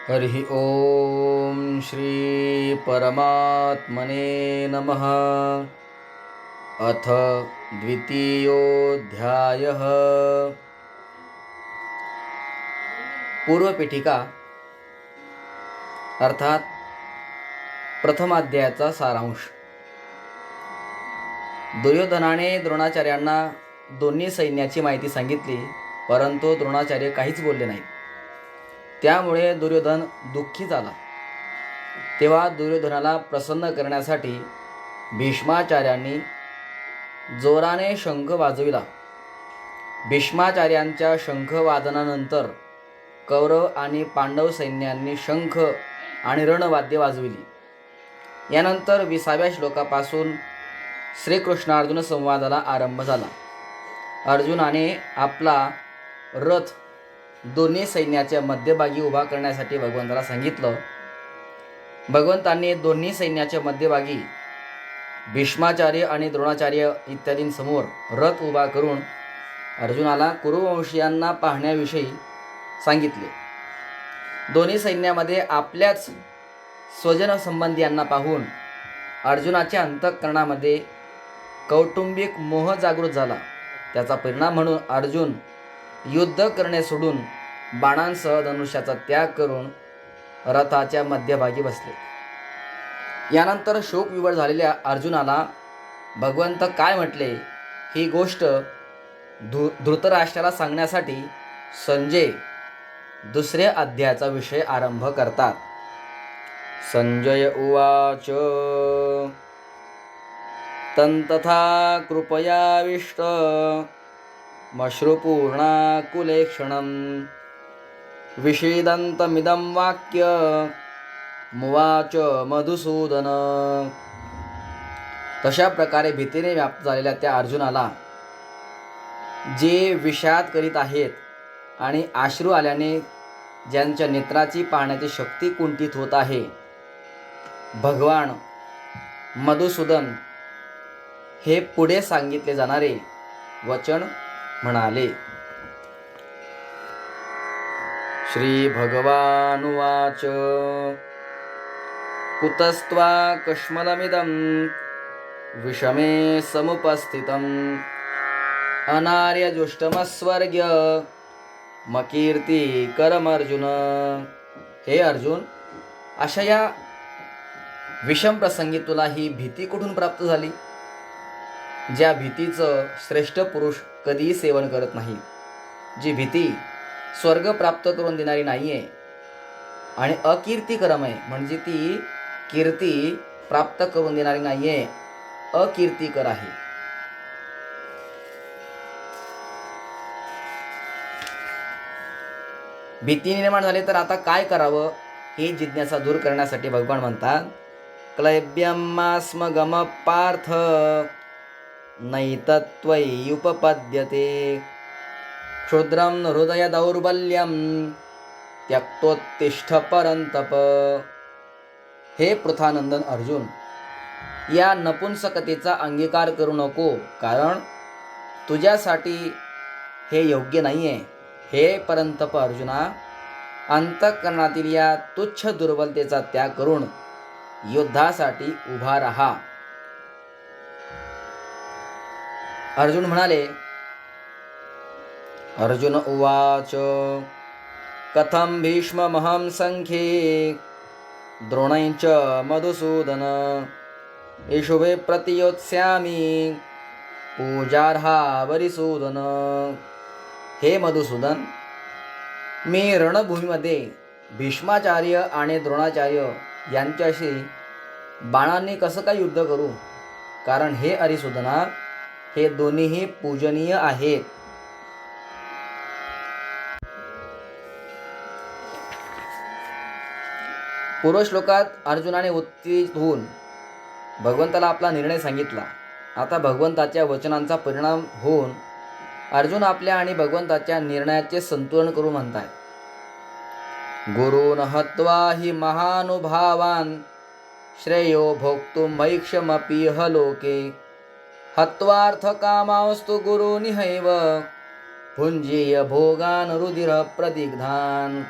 हरि ओम श्री परमात्मने नमः। अथ द्वितीयोऽध्यायः। पूर्वपीठिका अर्थात प्रथमाध्यायाचा सारांश। दुर्योधनाने द्रोणाचार्यांना दोन्ही सैन्याची माहिती सांगितली, परंतु द्रोणाचार्य काहीच बोलले नाहीत. त्यामुळे दुर्योधन दुःखी झाला. तेव्हा दुर्योधनाला प्रसन्न करण्यासाठी भीष्माचार्यांनी जोराने शंख वाजविला. भीष्माचार्यांच्या शंखवादनानंतर कौरव आणि पांडव सैन्यांनी शंख आणि रणवाद्ये वाजविली. यानंतर 20व्या श्लोकापासून श्रीकृष्णार्जुन संवादाला आरंभ झाला. अर्जुनाने आपला रथ दोन्ही सैन्याच्या मध्यभागी उभा करण्यासाठी भगवंताला सांगितलं. भगवंतांनी दोन्ही सैन्याच्या मध्यभागी भीष्माचार्य आणि द्रोणाचार्य इत्यादींसमोर रथ उभा करून अर्जुनाला कुरुवंशीयांना पाहण्याविषयी सांगितले. दोन्ही सैन्यामध्ये आपल्याच स्वजन संबंधियांना पाहून अर्जुनाच्या अंतःकरणामध्ये कौटुंबिक मोह जागृत झाला. त्याचा परिणाम म्हणून अर्जुन युद्ध करणे सोडून बाणांसह धनुष्याचा त्याग करून रथाच्या मध्यभागी बसले. यानंतर शोकविवळ झालेल्या अर्जुनाला भगवंत काय म्हटले ही गोष्ट धृतराष्ट्राला सांगण्यासाठी संजय दुसऱ्या अध्यायाचा विषय आरंभ करतात. संजय उवाच तंतथा कृपयाविष्ट मश्रुपूर्णाकुलेक्षणं विषीदन्तमिदं वाक्य मुवाच मधुसूदन. तशा प्रकारे भीतीने व्याप्त झालेल्या त्या अर्जुनाला जे विषाद करीत आहेत आणि अश्रू आल्याने ज्यांच्या नेत्राची पाहण्याची शक्ती कुंठित होत आहे, भगवान मधुसूदन हे पुढे सांगितले जाणारे वचन म्हणाले. श्री भगवानुवाच कुतस्त्वा कश्मलमिदं विषमे समुपस्थितम् अनार्यजुष्टमस्वर्ग्य मकीर्तिकरमर्जुन. हे अर्जुन, अशा या विषम प्रसंगी तुला ही भीती कुठून प्राप्त झाली, ज्या भीतीचं श्रेष्ठ पुरुष कधीही सेवन करत नाही, जी भीती स्वर्ग प्राप्त करून देणारी नाहीये आणि अकीर्तिकरम आहे, म्हणजे ती कीर्ती प्राप्त करून देणारी नाहीये, अकीर्तिकर आहे. भीती निर्माण झाली तर आता काय करावं ही जिज्ञासा दूर करण्यासाठी भगवान म्हणतात, क्लैब्यमास्मगम पार्थ नैतत्वयुपपद्यते क्षुद्रं हृदय दौर्बल्यं त्यक्तोत्तिष्ठ परंतप. हे पृथानंदन अर्जुन, या नपुंसकतेचा अंगीकार करू नको, कारण तुझ्यासाठी हे योग्य नाहीये. हे परंतप अर्जुना, अंतःकरणातील या तुच्छ दुर्बलतेचा त्याग करून युद्धासाठी उभा राहा. अर्जुन म्हणाले. अर्जुन उवाच कथं भीष्ममहं संख्ये द्रोणैश्च मधुसूदन ईशुभे प्रतियोत्स्यामि पूजार्हा वरिसूदन. हे मधुसूदन, मी रणभूमीमध्ये भीष्माचार्य आणि द्रोणाचार्य यांच्याशी बाणांनी कसं काय युद्ध करू, कारण हे अरिसूदना, हे दोन्हीही पूजनीय आहेत. पूर्व श्लोकात अर्जुनाने उत्तेजित होऊन भगवंताला आपला निर्णय सांगितला. आता भगवंताच्या वचनांचा परिणाम होऊन अर्जुन आपल्या आणि भगवंताच्या निर्णयाचे संतुलन करून म्हणताय. गुरून् हत्वा हि महानुभावान् श्रेयो भोक्तुं भैक्षमपीह लोके हत्वार्थकामांस्तु गुरूनिहैव भुंजीय भोगान रुधिर प्रदिग्धान.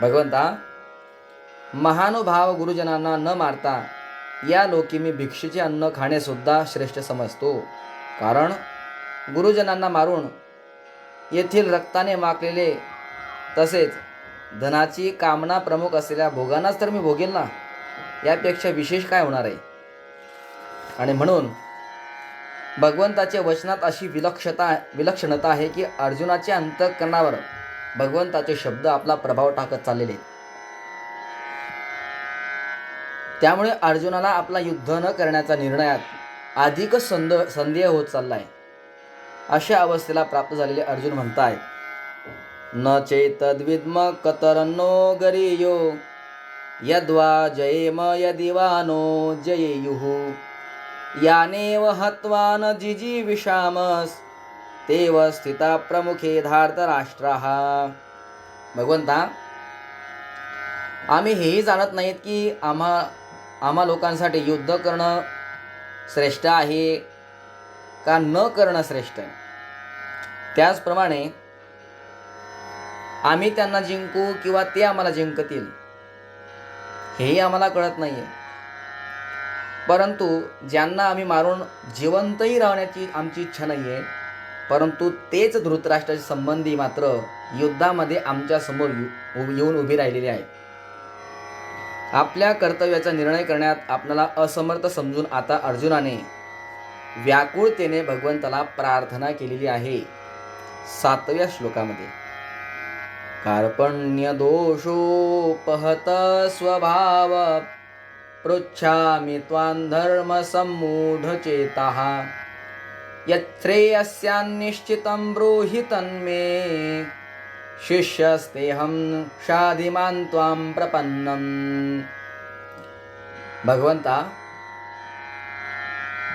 भगवंता, महानुभाव गुरुजनांना न मारता या लोकी मी भिक्षेचे अन्न खाणे सुद्धा श्रेष्ठ समजतो. कारण गुरुजनांना मारून येथील रक्ताने माखलेले तसेच धनाची कामना प्रमुख असलेल्या भोगांनाच तर मी भोगेल ना, यापेक्षा विशेष काय होणार आहे. आणि म्हणून भगवंताच्या वचनात अशी विलक्षणता आहे की अर्जुनाच्या अंतःकरणावर भगवंताचे शब्द आपला प्रभाव टाकत चाललेले. त्यामुळे अर्जुनाला आपला युद्ध न करण्याचा निर्णयात अधिकच संदेह होत चाललाय. अशा अवस्थेला प्राप्त झालेले अर्जुन म्हणतायत, न चेतद्विद्म कतरन्नो गरीयो यद्वा जयेम यदिवानो जयेयुः यानेव हत्वा न जिजीविषामस् तेव स्थिता प्रमुखे धार्तराष्ट्राः. भगवंता, आम्ही हेही जाणत नाहीत की आम्हा लोकांसाठी युद्ध करणं श्रेष्ठ आहे का न करणं श्रेष्ठ आहे. त्याचप्रमाणे आम्ही त्यांना जिंकू किंवा ते आम्हाला जिंकतील हेही आम्हाला कळत नाहीये. परंतु ज्यांना आम्ही मारून जिवंतही राहण्याची आमची इच्छा नाहीये, परंतु तेच धृतराष्ट्राचे संबंधी मात्र युद्धामध्ये आमच्या समोर येऊन उभी राहिलेले आहेत. आपल्या कर्तव्याचा निर्णय करण्यात आपल्याला असमर्थ समजून आता अर्जुनाने व्याकुळतेने भगवंताला प्रार्थना केलेली आहे. 7व्या श्लोकामध्ये, कार्पण्य दोषोपहत स्वभाव पृच्छामि त्वां धर्म सम्मूढचेताः यच्छ्रेयस्यान्निश्चितं ब्रूहि तन्मे शिष्यस्तेऽहं शाधिमान् त्वां प्रपन्नम्. भगवंता,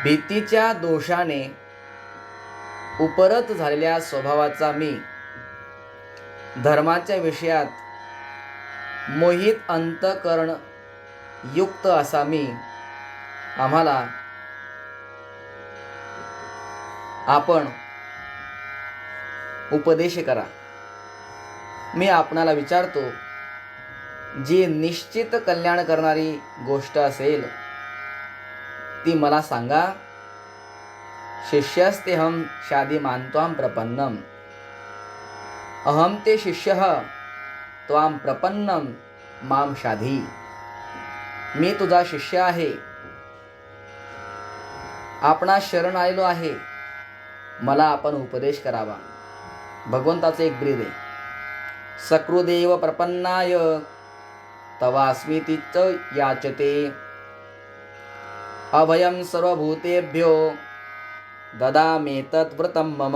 भीतीच्या दोषाने उपरत झालेल्या स्वभावाचा मी, धर्माच्या विषयात मोहित अंतःकरण युक्त असा मी, आम्हाला आपण उपदेश करा. मी आपणाला विचारतो, जी निश्चित कल्याण करणारी गोष्ट असेल ती मला सांगा. शिष्यस्तेहं शाधिमान् त्वां प्रपन्नम्. अहं ते शिष्यः त्वां प्रपन्नं मां शाधी. मी तुझा शिष्य आहे, आपणास शरण आलेलो आहे, मला आपण उपदेश करावा. भगवंताचे एक ब्रीद आहे, सकृदेव प्रपन्नाय तवास्मीति च याचते अभयं सर्वभूतेभ्यो ददामेतत् व्रतं मम.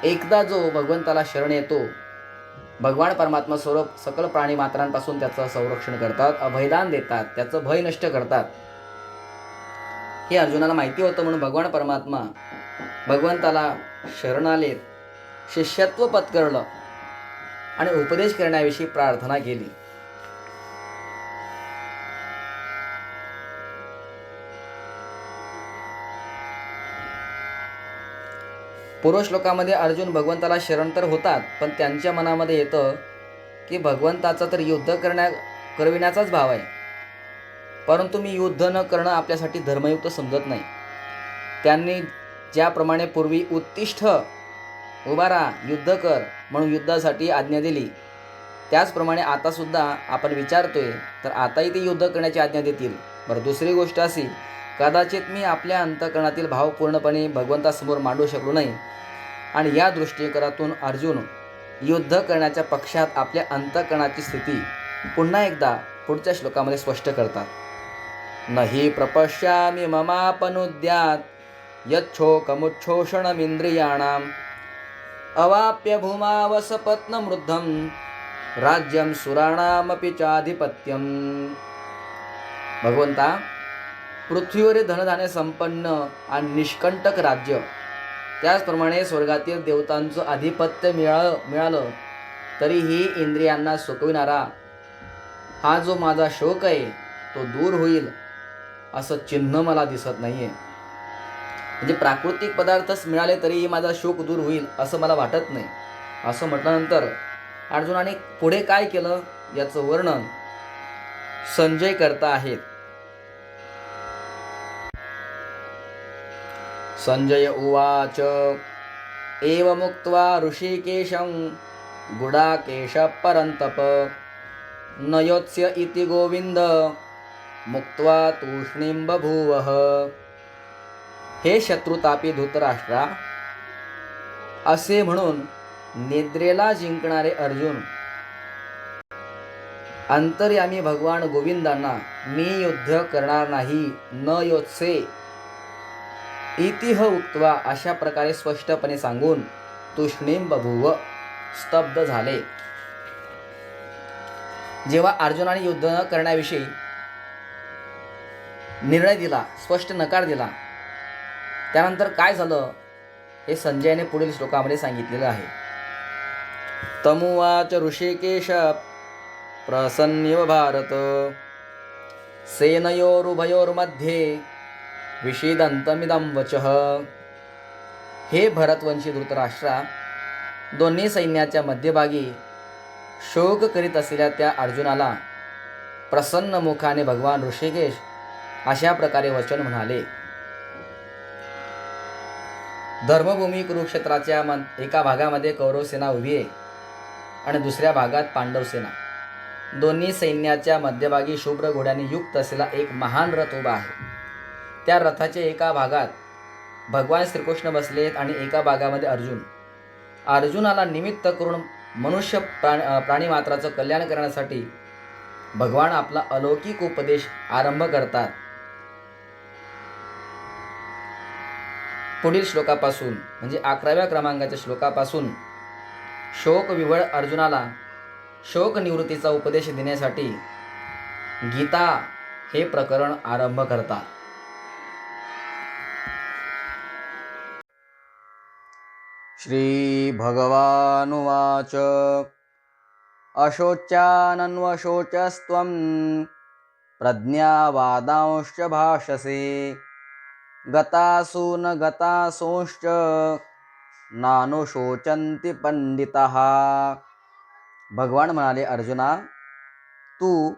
एकदा जो भगवंताला शरण येतो, भगवान परमात्मा स्वरूप सकल प्राणी मात्रांपासून त्याचं संरक्षण करतात, अभयदान देतात, त्याचं भय नष्ट करतात. हे अर्जुनाला माहिती होतं, म्हणून भगवान परमात्मा भगवंताला शरण आलेत, शिष्यत्व पत्करलं आणि उपदेश करण्याविषयी प्रार्थना केली. पूर्व श्लोकामध्ये अर्जुन भगवंताला शरण तर होतात, पण त्यांच्या मनामध्ये येतं की भगवंताचा तर युद्ध करविण्याचाच भाव आहे, परंतु मी युद्ध न करणं आपल्यासाठी धर्मयुक्त समजत नाही. त्यांनी ज्याप्रमाणे पूर्वी उत्तिष्ठ उभा राहा, युद्ध कर म्हणून युद्धासाठी आज्ञा दिली, त्याचप्रमाणे आता सुद्धा आपण विचारतोय तर आताही ते युद्ध करण्याची आज्ञा देतील. बरं, दुसरी गोष्ट अशी, कदाचित मी आपल्या अंतःकरणातील भाव पूर्णपणे भगवंतासमोर मांडू शकलो नाही, आणि या दृष्टिकोनातून अर्जुन युद्ध करण्याच्या पक्षात आपल्या अंतःकरणाची स्थिती पुन्हा एकदा पुढच्या श्लोकामध्ये स्पष्ट करतात. नहि प्रपश्यामि ममापनुद्यात् यच्छोकमुच्छोषणमिन्द्रियाणाम् अवाप्य भूमावसपत्नमृद्धं राज्यं सुराणामपि चाधिपत्यम. भगवंता, पृथ्वीवरील धनधान्य संपन्न आणि निष्कंटक राज्य, त्याचप्रमाणे स्वर्गातील देवतांचं आधिपत्य मिळालं तरीही इंद्रियांना सुकविणारा हा जो माझा शोक आहे तो दूर होईल असं चिन्ह मला दिसत नाहीये. म्हणजे प्राकृतिक पदार्थच मिळाले तरीही माझा शोक दूर होईल असं मला वाटत नाही. असं म्हटल्यानंतर अर्जुनाने पुढे काय केलं याचं वर्णन संजय करता आहेत. संजय उवाच एवमुक्त्वा ऋषिकेशं गुडाकेश परन्तप न योत्स्य इति गोविंद मुक्त्वा तूष्णीं बभूवः. हे शत्रुतापी धृतराष्ट्रा, असे म्हणून निद्रेला जिंकणारे अर्जुन अंतर्यामी भगवान गोविंदांना मी युद्ध करणार नाही न योत्से इतिह उक्त्वा अशा प्रकारे स्पष्टपणे सांगून तूष्णीं बभूव स्तब्ध झाले. जेव्हा अर्जुनाने युद्ध न करण्याविषयी निर्णय दिला, स्पष्ट नकार दिला, त्यानंतर काय झालं हे संजयने पुढील श्लोकामध्ये सांगितलेलं आहे. तमुवाच ऋषिकेश प्रसन्निव भारत सेनयोरुभयोर्मध्ये विषीदन्तमिदं वचः. हे भरतवंशी धृतराष्ट्रा, दोन्ही सैन्याच्या मध्यभागी शोक करीत असलेल्या त्या अर्जुनाला प्रसन्न मुखाने भगवान ऋषिकेश अशा प्रकारे वचन म्हणाले. धर्मभूमी कुरुक्षेत्राच्या एका भागामध्ये कौरव सेना उभी आहे आणि दुसऱ्या भागात पांडव सेना. दोन्ही सैन्याच्या मध्यभागी शुभ्र घोड्याने युक्त असलेला एक महान रथ उभा आहे. त्या रथाच्या एका भागात भगवान श्रीकृष्ण बसलेत आणि एका भागामध्ये अर्जुनाला निमित्त करून मनुष्य प्राणी मात्राचं कल्याण करण्यासाठी भगवान आपला अलौकिक उपदेश आरंभ करतात. पुढील श्लोकापासून म्हणजे 11व्या क्रमांकाच्या श्लोकापासून शोकविव्हळ अर्जुनाला शोक निवृत्तीचा उपदेश देण्यासाठी गीता हे प्रकरण आरंभ करतात. श्री भगवानुवाच अशोच्यानन्वशोचस्त्वं प्रज्ञावादांश्च भाषसे गतासु न गतासूंश्च नानुशोचन्ति पंडिताः. भगवान म्हणाले, अर्जुना, तू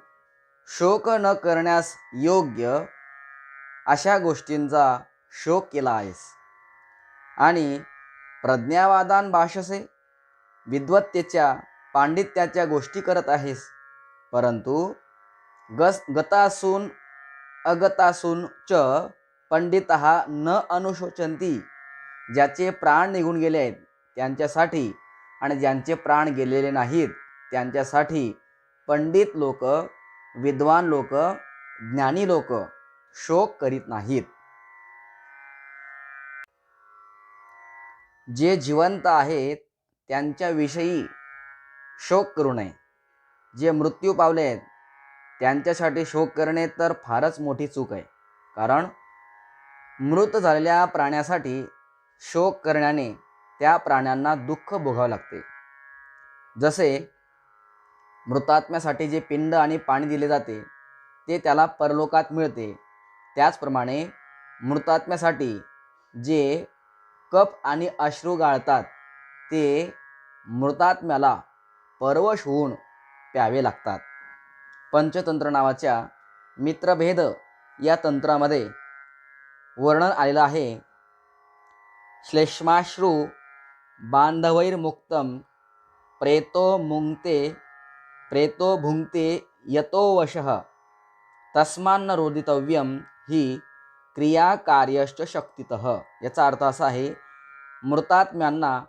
शोक न करण्यास योग्य अशा गोष्टींचा शोक केला आहेस आणि प्रज्ञावादान भाषसे, विद्वत्तेच्या पांडित्याच्या गोष्टी करत आहेस, परंतु गतासून अगतासून च पंडितः न अनुशोचन्ति. ज्याचे प्राण निघून गेले आहेत त्यांच्यासाठी आणि ज्यांचे प्राण गेलेले नाहीत त्यांच्यासाठी पंडित लोक, विद्वान लोक, ज्ञानी लोक शोक करीत नाहीत. जे जिवंत आहेत त्यांच्याविषयी शोक करू नये. जे मृत्यू पावले आहेत त्यांच्यासाठी शोक करणे तर फारच मोठी चूक आहे. कारण मृत झालेल्या प्राण्यासाठी शोक करण्याने त्या प्राण्यांना दुःख भोगावे लागते. जसे मृतात्म्यासाठी जे पिंड आणि पाणी दिले जाते ते त्याला परलोकात मिळते, त्याचप्रमाणे मृतात्म्यासाठी जे कफ आणि अश्रू गाळतात ते मृतात्म्याला परवश होऊन प्यावे लागतात. पंचतंत्र नावाच्या मित्रभेद या तंत्रामध्ये वर्णन आलेलं आहे. श्लेष्माश्रू बांधवैर्मुक्तं प्रेतो भुंक्ते यतो वशः तस्मान्न रोदितव्यम ही क्रिया कार्यश्च शक्तितः. याचा अर्थ असा आहे, मृतात्म्यांना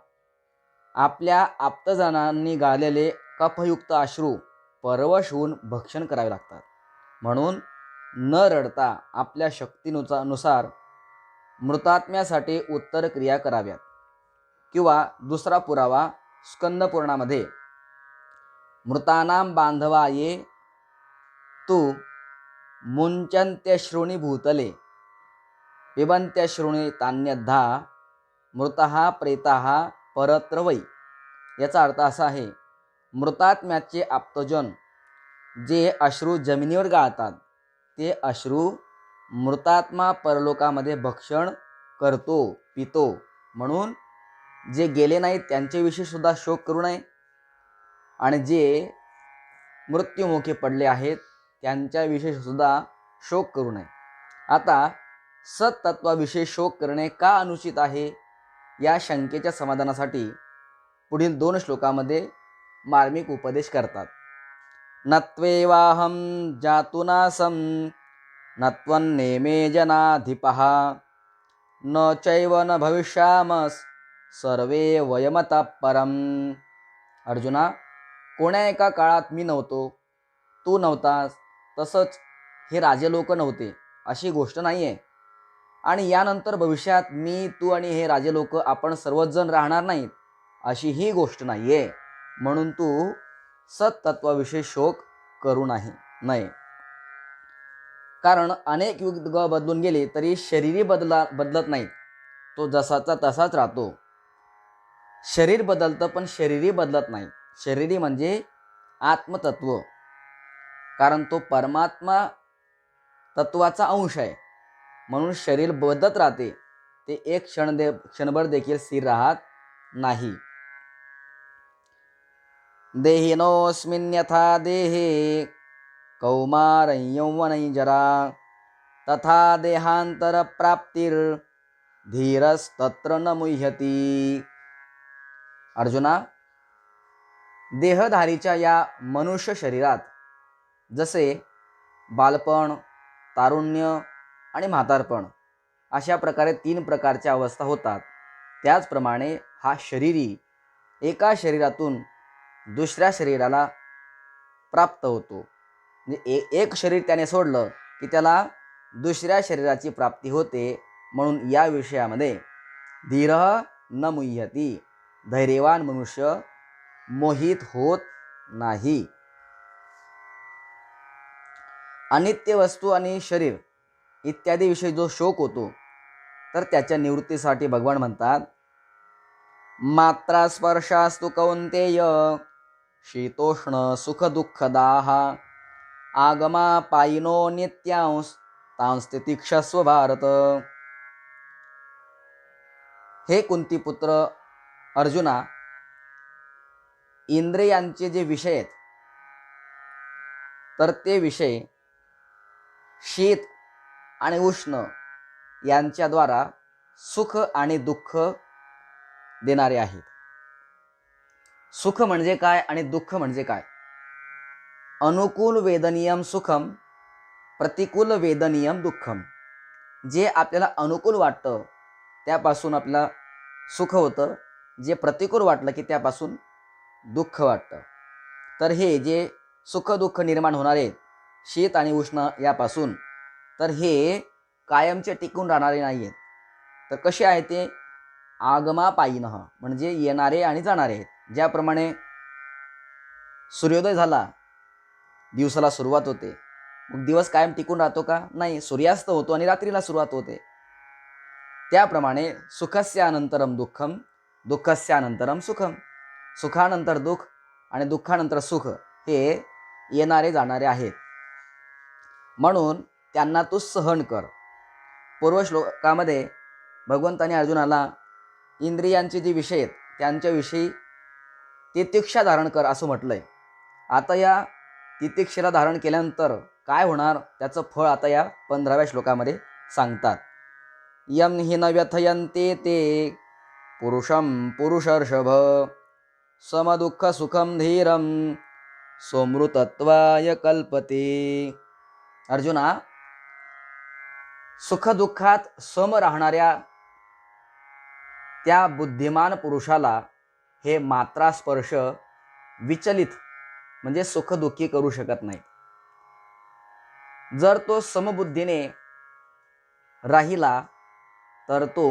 आपल्या आप्तजनांनी गाळलेले कफयुक्त अश्रू परवश होऊन भक्षण करावे लागतात. म्हणून न रडता आपल्या शक्तीनुसार मृतात्म्यासाठी उत्तर क्रिया कराव्यात. किंवा दुसरा पुरावा स्कंद पुराणामध्ये मृतानां बांधवाये तू मुंचन्त्यश्रूणि भूतले पिबन्त्यश्रूणि तान्यद्धा मृतः प्रेताः परत्र वै. याचा अर्थ असा आहे, मृतात्म्याचे आप्तजन जे अश्रू जमिनीवर गाळतात ते अश्रू मृतात्मा परलोकामध्ये भक्षण करतो, पितो. म्हणून जे गेले नाहीत त्यांच्याविषयी सुद्धा शोक करू नये आणि जे मृत्युमुखी पडले आहेत त्यांच्याविषयी सुद्धा शोक करू नये. आता सत्तत्वाविषयी शोक करणे का अनुचित आहे या शंकेच्या समाधानासाठी पुढील 2 श्लोकामध्ये मार्मिक उपदेश करतात. नत्वेवाहं जातुनासं नत्वन्नेमे जनाधिपः न चैव न भविष्यामस् सर्वे वयमतः परम. अर्जुना, कोण्या एका काळात मी नव्हतो, तू नव्हतास, तसंच हे राजे लोक नव्हते अशी गोष्ट नाही आहे. आणि यानंतर भविष्यात मी, तू आणि हे राजे लोक आपण सर्वच जण राहणार नाहीत अशी ही गोष्ट नाही आहे. म्हणून तू सत्तत्वाविषयी शोक करू नये. कारण अनेक युग बदलून गेले तरी शरीरी बदलत नाहीत, तो जसाचा तसाच राहतो. शरीर बदलतं पण शरीरी बदलत नाही. शरीरी म्हणजे आत्मतत्व, कारण तो परमात्मा तत्वाचा अंश आहे. म्हणून शरीर बदलत राहते, ते एक क्षणभर देखील स्थिर राहत नाही. देहिनोऽस्मिन् यथा देहे कौमारं यौवनं जरा तथा देहांतर प्राप्तिर धीरस्तत्र न मुह्यति. अर्जुना, देहधारीच्या या मनुष्य शरीरात जसे बालपण, तारुण्य आणि म्हातारपण अशा प्रकारे 3 प्रकारच्या अवस्था होतात, त्याचप्रमाणे हा शरीरी एका शरीरातून दुसऱ्या शरीराला प्राप्त होतो. म्हणजे एक शरीर त्याने सोडलं की त्याला दुसऱ्या शरीराची प्राप्ती होते. म्हणून या विषयामध्ये धीरः न मुह्यति, धैर्यवान मनुष्य मोहित होत नाही. अनित्य वस्तू आणि शरीर इत्यादी विषयी जो शोक होतो, तर त्याच्या निवृत्तीसाठी भगवान म्हणतात, मात्रा स्पर्शास्तु कौंतेय शीतोष्ण सुख दुःखदाः आगमा पायिनो नित्यांस तांस्तितिक्षस्व भारत. हे कुंतीपुत्र अर्जुना, इंद्रियांचे जे विषय आहेत, तर ते विषय शीत आणि उष्ण यांच्याद्वारा सुख आणि दुःख देणारे आहेत. सुख म्हणजे काय आणि दुःख म्हणजे काय? अनुकूल वेदनीयम सुखम, प्रतिकूल वेदनीयम दुःखम. जे आपल्याला अनुकूल वाटतं त्यापासून आपल्याला सुख होतं, जे प्रतिकूल वाटलं की त्यापासून दुःख वाटतं. तर हे जे सुख दुःख निर्माण होणारे शीत आणि उष्ण यापासून, तर हे कायमचे टिकून राहणारे नाही आहेत. तर कसे आहे ते? आगमा पायिनः म्हणजे येणारे आणि जाणारे आहेत. ज्याप्रमाणे सूर्योदय झाला, दिवसाला सुरुवात होते, मग दिवस कायम टिकून राहतो का? नाही, सूर्यास्त होतो आणि रात्रीला सुरुवात होते. त्याप्रमाणे सुखस्य अनंतरम दुःखम, दुःखस्य अनंतरम सुखम. सुखानंतर दुःख आणि दुःखानंतर सुख हे येणारे जाणारे आहेत. म्हणून त्यांना तू सहन कर. पूर्व श्लोकामध्ये भगवंताने अर्जुनाला इंद्रियांचे जे विषय आहेत त्यांच्याविषयी तितिक्षा धारण कर असं म्हटलंय. आता या तितिक्षेला धारण केल्यानंतर काय होणार त्याचं फळ आता या 15व्या श्लोकामध्ये सांगतात. यम हि न व्यथयन्ते ते पुरुषम पुरुषर्षभ समदुःख सुखम धीरम सोमृतत्वाय कल्पते. अर्जुना, सुखदुःखात सम राहणाऱ्या त्या बुद्धिमान पुरुषाला हे मात्रा स्पर्श विचलित म्हणजे सुखदुःखी करू शकत नाही. जर तो समबुद्धीने राहिला तर तो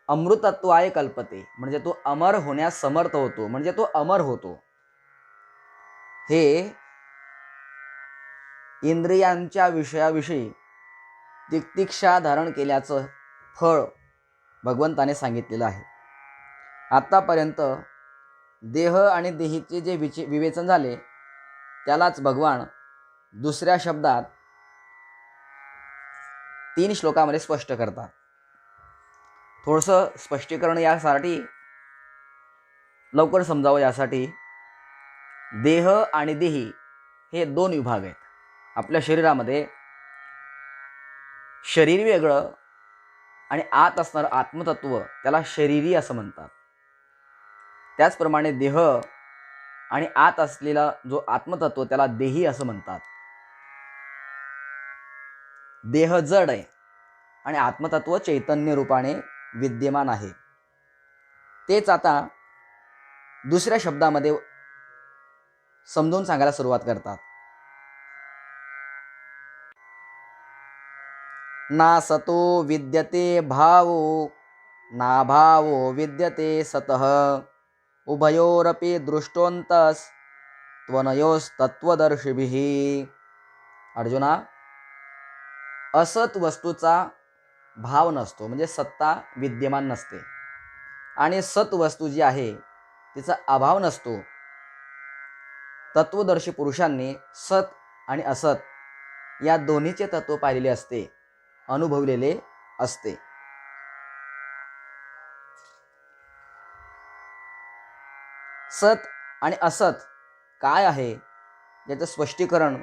अमृतत्वाय कल्पते म्हणजे तो अमर होण्यास समर्थ होतो, म्हणजे तो अमर होतो. हे इंद्रियांच्या विषयाविषयी तितिक्षा धारण केल्याचं फळ भगवंताने सांगितलेलं आहे. आतापर्यंत देह आणि देहीचे जे विवेचन झाले त्यालाच भगवान दुसऱ्या शब्दात 3 श्लोकामध्ये स्पष्ट करतात. थोडंसं स्पष्टीकरण यासाठी लवकर समजावं यासाठी, देह आणि देही हे दोन विभाग आहेत. आपल्या शरीरामध्ये शरीर वेगळं आणि आत असणारं आत्मतत्व त्याला शरीरी असं म्हणतात. त्याचप्रमाणे देह आणि आत असलेला जो आत्मतत्व त्याला देही असं म्हणतात. देह जड आहे आणि आत्मतत्व चैतन्य रूपाने विद्यमान आहे. तेच आता दुसऱ्या शब्दामध्ये समजून सांगायला सुरुवात करतात. ना सतो विद्यते भावो ना भावो विद्यते सतः उभयोरपि दृष्टोन्तस त्वनयोस्तत्वदर्शिभिः. अर्जुना, असत वस्तूचा भाव नसतो म्हणजे सत्ता विद्यमान नसते आणि सत वस्तू जी आहे तिचा अभाव नसतो. तत्वदर्शी पुरुषांनी सत आणि असत या दोन्हीचे तत्व पाहिलेले असते, अनुभवलेले असते. सत आणि असत काय आहे याचं स्पष्टीकरण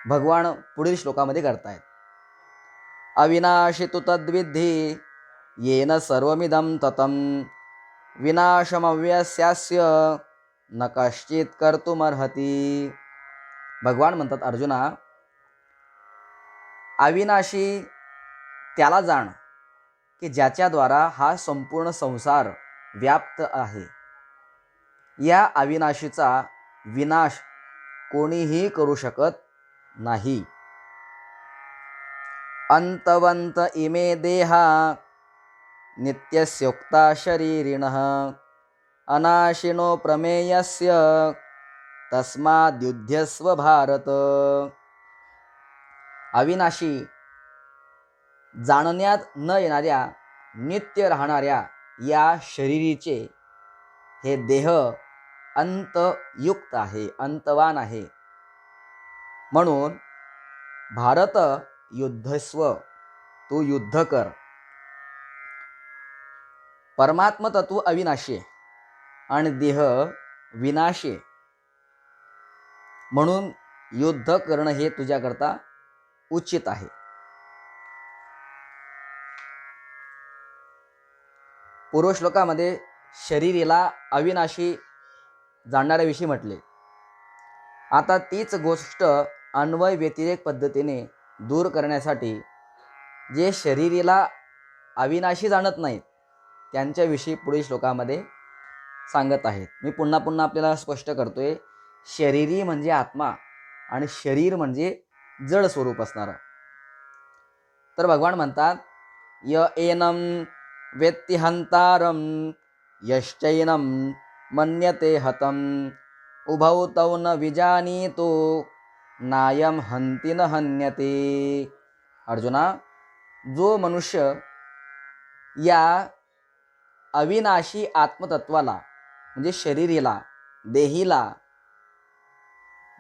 भगवान पुढील श्लोकामध्ये करतायत. अविनाशी तु तद्विद्धि येन सर्वमिदं ततं विनाशमव्यस्यास्य न कश्चित कर्तुमर्हति. भगवान म्हणतात, अर्जुना, अविनाशी त्याला जाण की ज्याच्याद्वारा हा संपूर्ण संसार व्याप्त आहे. या अविनाशीचा विनाश कोणीही करू शकत नाही. अंतवंत इमे देहा नित्यस्योक्ता शरीरिणः अनाशिनो प्रमेयस्य तस्माद्युध्यस्व भारत. अविनाशी जाणण्यात न येणाऱ्या नित्य राहणाऱ्या या शरीरीचे हे देह अंतयुक्त आहे, अंतवान आहे. म्हणून भारत युद्धस्व, तू युद्ध कर. परमात्म तत्व अविनाशी आणि देह विनाशी, म्हणून युद्ध करणं हे तुझ्याकरता उचित आहे. पूर्व श्लोकामध्ये शरीरीला अविनाशी जाणणाऱ्याविषयी म्हटले. आता तीच गोष्ट अन्वय व्यतिरेक पद्धतीने दूर करण्यासाठी जे शरीरीला अविनाशी जाणत नाहीत त्यांच्याविषयी पुढील श्लोकामध्ये सांगत आहेत. मी पुन्हा पुन्हा आपल्याला स्पष्ट करतोय, शरीरी म्हणजे आत्मा आणि शरीर म्हणजे जड स्वरूप असणारं. तर भगवान म्हणतात, य एनम वेत्ति हंतारम यश्चैनम मन्यते हतम उभौ तौ न विजानीतो नायम हंति न हन्यते. अर्जुना, जो मनुष्य या अविनाशी आत्मतत्वाला म्हणजे शरीरीला, देहीला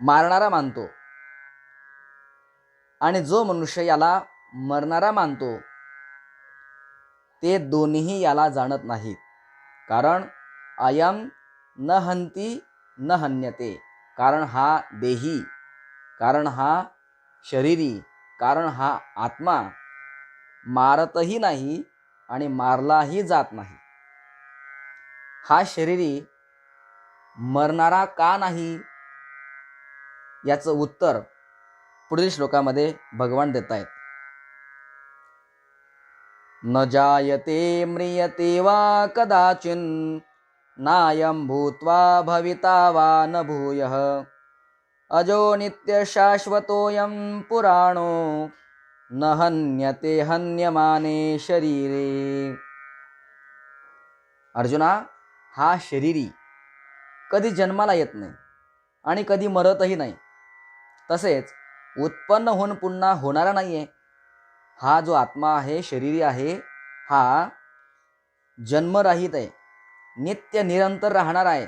मारणारा मानतो आणि जो मनुष्य याला मरणारा मानतो, ते दोन्हीही याला जाणत नाहीत. कारण अयम न हंती न हन्यते, कारण हा देही, कारण हा शरीरी, कारण हा आत्मा मारतही नाही आणि मारलाही जात नाही. हा शरीरी मरणारा का नाही याचं उत्तर पुढील श्लोकामध्ये भगवान देत आहेत. न जायते म्रियते वा कदाचिन नायं भूत्वा भविता वा न भूयः अजो नित्य शाश्वतोऽयं पुराणो न हन्यते हन्यमाने शरीरे. अर्जुना, हा शरीरी कधी जन्माला येत नाही आणि कधी मरतही नाही, तसेच उत्पन्न होऊन पुन्हा होणारा नाही आहे. हा जो आत्मा आहे, शरीरी आहे, हा जन्मरहित आहे, नित्य निरंतर राहणार आहे,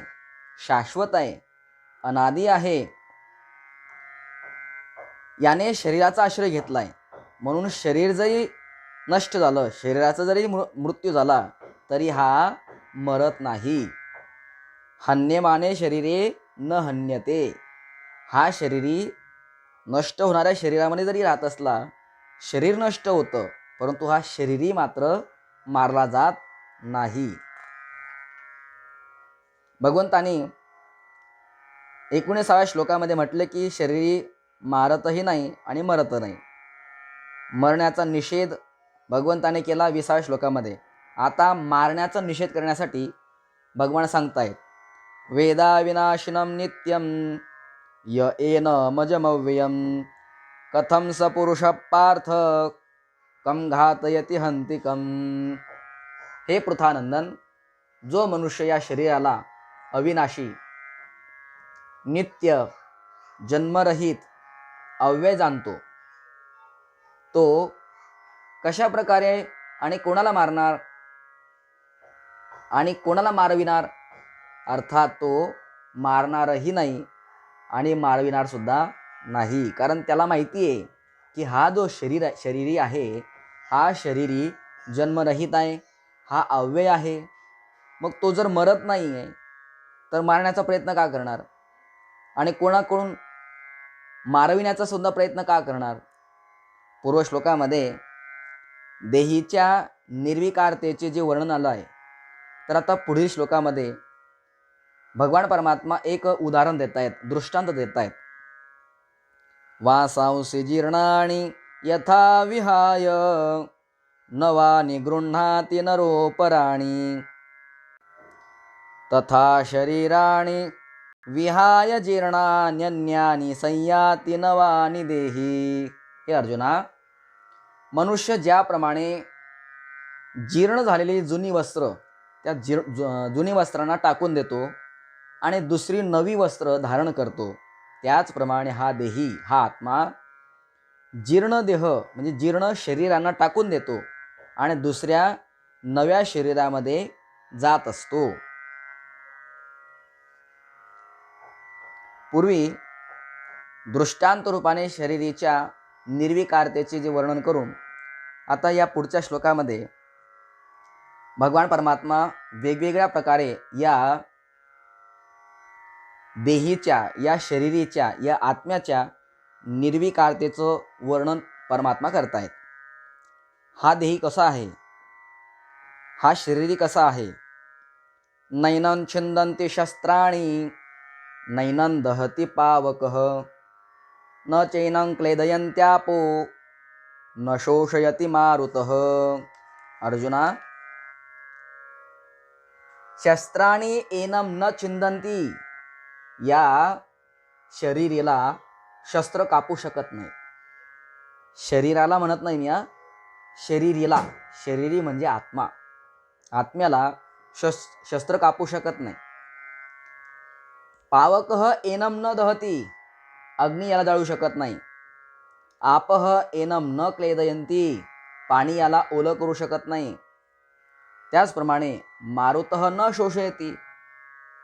शाश्वत आहे, अनादी आहे. याने शरीराचा आश्रय घेतलाय, म्हणून शरीर जरी नष्ट झालं, शरीराचा जरी मृत्यू झाला तरी हा मरत नाही. हन्यमाने शरीरे न हन्यते. हा शरीरी नष्ट होणाऱ्या शरीरामध्ये जरी राहत असला, शरीर नष्ट होतं, परंतु हा शरीरी मात्र मारला जात नाही. भगवंतानी 19व्या श्लोकामध्ये म्हटले की शरीरी मारतही नाही आणि मरत नाही. मरण्याचा निषेध भगवंताने केला 20व्या श्लोकामध्ये. आता मारण्याचा निषेध करण्यासाठी भगवान सांगतायत, वेदा विनाशिनम नित्यम य एन मजमव्ययम कथम स पुरुष पार्थ कम घातयति हंतिकम. हे पृथानंदन, जो मनुष्य या शरीराला अविनाशी, नित्य, जन्मरहित, अव्यय जाणतो, तो कशा प्रकारे आणि कोणाला मारणार आणि कोणाला मारविणार? अर्थात तो मारणारही नाही आणि मारविणार सुद्धा नाही. कारण त्याला माहिती आहे की हा जो शरीरी आहे, हा शरीरी जन्मरहित आहे, हा अव्यय आहे. मग तो जर मरत नाही आहे तर मारण्याचा प्रयत्न का करणार आणि कोणाकडून मारविण्याचा सुद्धा प्रयत्न का करणार? पूर्व श्लोकामध्ये देहीच्या निर्विकारतेचे जे वर्णन आलं आहे, तर आता पुढील श्लोकामध्ये भगवान परमात्मा एक उदाहरण देत आहेत, दृष्टांत देत आहेत. वासांसी जीर्णानि यथा विहाय नवानि गृह्णाति नरोपराणि तथा शरीराणि विहाय जीर्णान्यन्यानि संयाति नवानि देही. हे अर्जुना, मनुष्य ज्याप्रमाणे जीर्ण झालेली जुनी वस्त्र त्या जुनी वस्त्रांना टाकून देतो आणि दुसरी नवी वस्त्र धारण करतो, त्याचप्रमाणे हा देही, हा आत्मा जीर्ण देह म्हणजे जीर्ण शरीरांना टाकून देतो आणि दुसऱ्या नव्या शरीरामध्ये जात असतो. पूर्वी दृष्टांत रूपाने शरीरीच्या निर्विकारतेचे जे वर्णन करून आता या पुढच्या श्लोकामध्ये भगवान परमात्मा वेगवेगळ्या प्रकारे या देहीच्या, या शरीरीच्या, या आत्म्याच्या निर्विकारतेचं वर्णन परमात्मा करतायत. हा देही कसा आहे, हा शरीरी कसा आहे? नैनं छिंदन्ति शस्त्राणि नैनं दहति पावकः न चैनं क्लेदयन्त्यापो न शोषयति मारुतः. अर्जुना, शस्त्राणी एनम न छिंदन्ति, या शरीराला शस्त्र कापू शकत नाही. शरीराला म्हणत नाही मी, शरीरीला, शरीरी म्हणजे आत्मा, आत्म्याला शस्त्र कापू शकत नाही. पावकः एनम न दहती, अग्नी याला जाळू शकत नाही. आपः एनम न क्लेदयन्ति, पाणी याला ओलं करू शकत नाही. त्याचप्रमाणे मारुतः न शोषयति,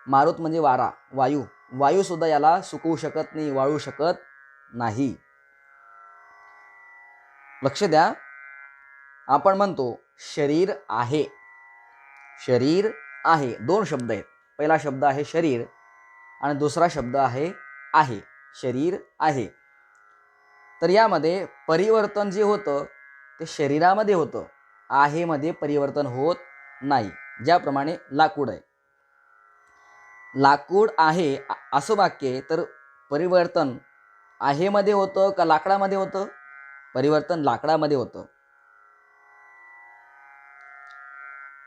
मारुत म्हणजे वारा, वायू, वायू सुद्धा याला सुकवू शकत नाही, वाळू शकत नाही. लक्ष द्या, आपण म्हणतो शरीर आहे, शरीर आहे, दोन शब्द आहेत. पहिला शब्द आहे शरीर आणि दुसरा शब्द आहे, शरीर आहे. तर यामध्ये परिवर्तन जे होतं ते शरीरामध्ये होतं, आहे मध्ये परिवर्तन होत नाही. ज्याप्रमाणे लाकूड आहे, लाकूड आहे असं वाक्य आहे, तर परिवर्तन आहे मध्ये होतं का लाकडामध्ये होतं? परिवर्तन लाकडामध्ये होतं.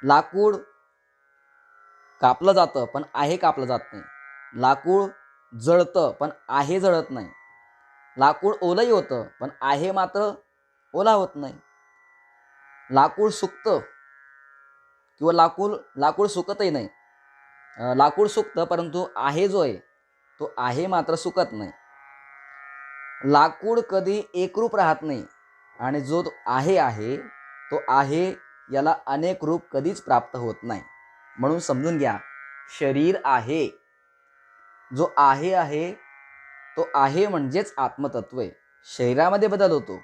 लाकूड कापलं जातं पण आहे कापलं जात नाही. लाकूड जळतं पण आहे जळत नाही. लाकूड ओलही होतं पण आहे मात्र ओला होत नाही. लाकूड सुकतं किंवा लाकूड सुकतही नाही. लाकूड सुकतं परंतु आहे जो आहे तो आहे मात्र सुकत नाही. लाकूड कधी एकरूप राहत नाही आणि जो आहे तो आहे याला अनेक रूप कधीच प्राप्त होत नाही. म्हणून समजून घ्या, शरीर आहे, जो आहे तो आहे म्हणजेच आत्मतत्व आहे. शरीरामध्ये बदल होतो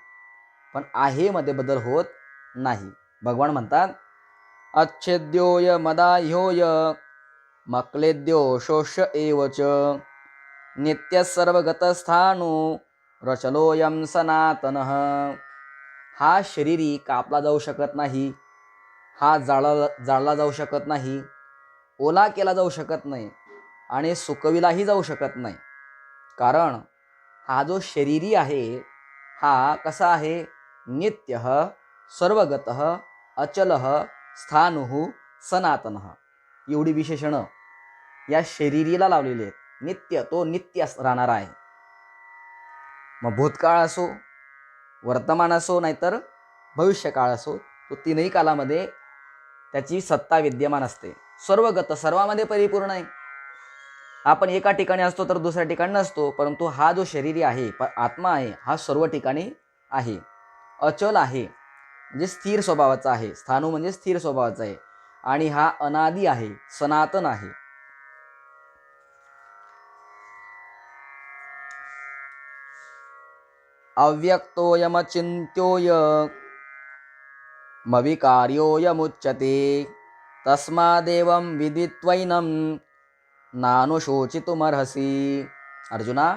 पण आहे मध्ये बदल होत नाही. भगवान म्हणतात, अच्छेद्योय मदाह्योय मक्लेद्यो शोष्य एवच नित्य सर्वगतस्थाणु रचलोयम सनातनः. हा शरीरी कापला जाऊ शकत नाही, हा जाळला जाऊ शकत नाही, ओला केला जाऊ शकत नाही आणि सुकविलाही जाऊ शकत नाही. कारण हा जो शरीरी आहे हा कसा आहे, नित्यः सर्वगतः अचलः स्थाणुः सनातनः. एवढी विशेषणं या शरीरीला लावलेली आहेत. नित्य, तो नित्य राहणारा आहे. मग भूतकाळ असो, वर्तमान असो, नाहीतर भविष्यकाळ असो, तो तीनही कालामध्ये त्याची सत्ता विद्यमान असते. सर्वगत, सर्वामध्ये परिपूर्ण आहे. आपण एका ठिकाणी असतो तर दुसऱ्या ठिकाणी नसतो, परंतु हा जो शरीरी आहे, आत्मा आहे, हा सर्व ठिकाणी आहे. अचल आहे म्हणजे स्थिर स्वभावाचा आहे, स्थाणू म्हणजे स्थिर स्वभावाचा आहे, आणि हा अनादी आहे, सनातन आहे. अव्यक्तोयमचिन्त्योय मविकार्योयमुच्यते तस्मादेवं विदित्वैनं नानुशोचितुमर्हसि. अर्जुना,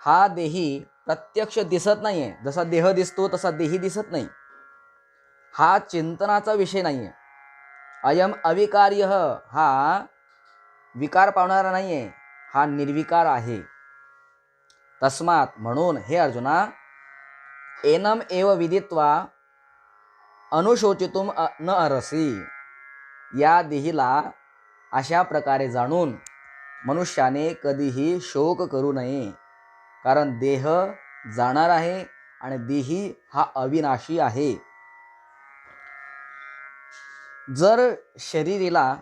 हा देही प्रत्यक्ष दिसत नाहीये. जसा देह दिसतो तसा देही दिसत नाही. हा चिंतनाचा विषय नाहीये. अयम अविकार्य, हा विकार पावणारा नाहीये, हा निर्विकार आहे. तस्मात, म्हणून हे अर्जुना, एनम एव विदित्वा अनुशोचितुम न अर्हसि. या देहीला अशा प्रकारे जाणून मनुष्याने कधीही शोक करू नये. कारण देह जाणार आहे आणि देही हा अविनाशी आहे. जर शरीरीला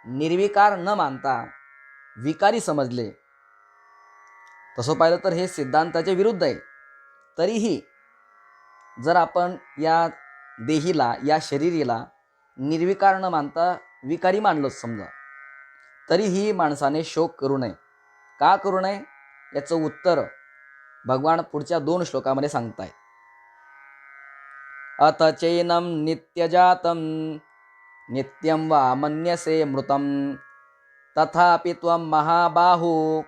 निर्विकार न मानता विकारी समजले, तसं पाहिलं तर हे सिद्धांताच्या विरुद्ध आहे. तरीही जर आपण या देहीला, या शरीरीला निर्विकार न मानता विकारी मानलो समजा, तरीही माणसाने शोक करू नये. का करू नये याचं उत्तर भगवान पुढच्या 2 श्लोकामध्ये सांगताय. अथ चैनं नित्यजातं नित्यं वा मन्यसे मृतं तथापि त्वं महाबाहो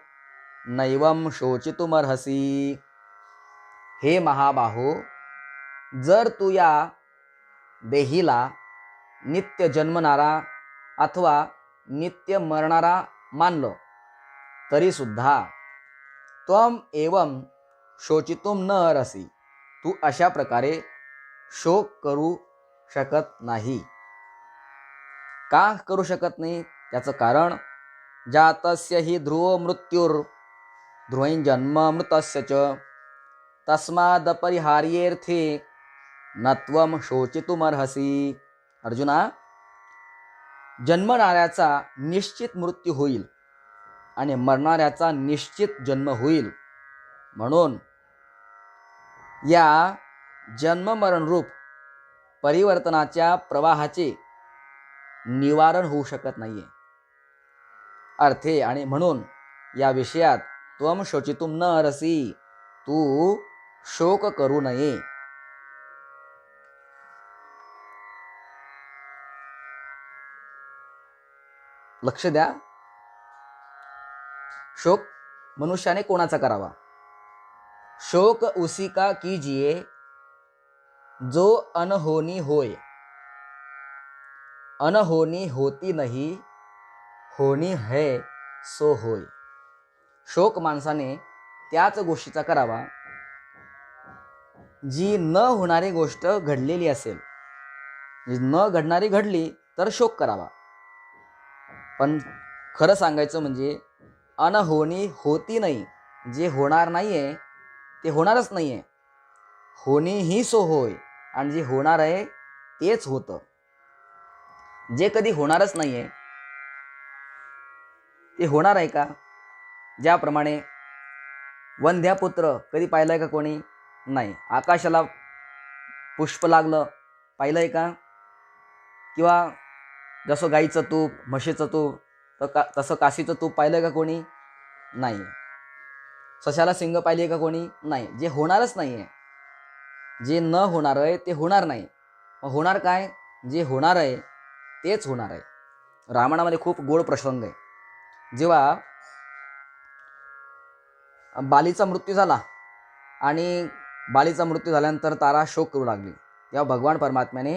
नैवं शोचितुमर्हसि. हे महाबाहो, जर तू या देहीला नित्य जन्मणारा अथवा नित्य मरणारा मानलं तरी सुद्धा त्वम एवं शोचितुम न अर्हसि, तू अशा प्रकारे शोक करू शकत नाही. का करू शकत नाही त्याचं कारण, जातस्य हि ध्रुवो मृत्युर ध्रुवं जन्म मृतस्य च तस्मादपरिहार्येऽर्थे न त्वं शोचितुमर्हसि. अर्जुना, जन्मणाऱ्याचा निश्चित मृत्यू होईल आणि मरणाऱ्याचा निश्चित जन्म होईल. म्हणून या जन्ममरण रूप परिवर्तनाच्या प्रवाहाचे निवारण होऊ शकत नाहीये. अर्थे, आणि म्हणून या विषयात त्वम शोचितुम न अर्हसि, तू शोक करू नये. लक्ष द्या, शोक मनुष्याने कोणाचा करावा? शोक उसी का कीजिए जो अनहोनी होय, अनहोनी होती नहीं, होनी है सो होय. शोक माणसाने त्याच गोष्टीचा करावा जी न होणारी गोष्ट घडलेली असेल. न घडणारी घडली तर शोक करावा. पण खरं सांगायचं म्हणजे अनहोनी होती नाही, जे होणार नाहीये ते होणारच नाहीये. होणी ही सो होय, आणि जे होणार आहे तेच होतं. जे कधी होणारच नाहीये ते होणार आहे का? ज्याप्रमाणे वंध्यापुत्र कधी पाहिलंय का कोणी? नाही. आकाशाला पुष्प लागलं पाहिलंय का? किंवा जसं गाईचं तूप, म्हशीचं तूप, तसं काशीचं तूप पाहिलंय का कोणी? नाही. सशाला सिंग पाहिली का कोणी? नाही. जे होणारच नाहीये, जे न होणार आहे ते होणार नाही. मग होणार काय? जे होणार आहे तेच होणार आहे. रामायणामध्ये खूप गोड प्रसंग आहे. जेव्हा बालीचा मृत्यू झाला आणि बालीचा मृत्यू झाल्यानंतर तारा शोक करू लागली, तेव्हा भगवान परमात्म्याने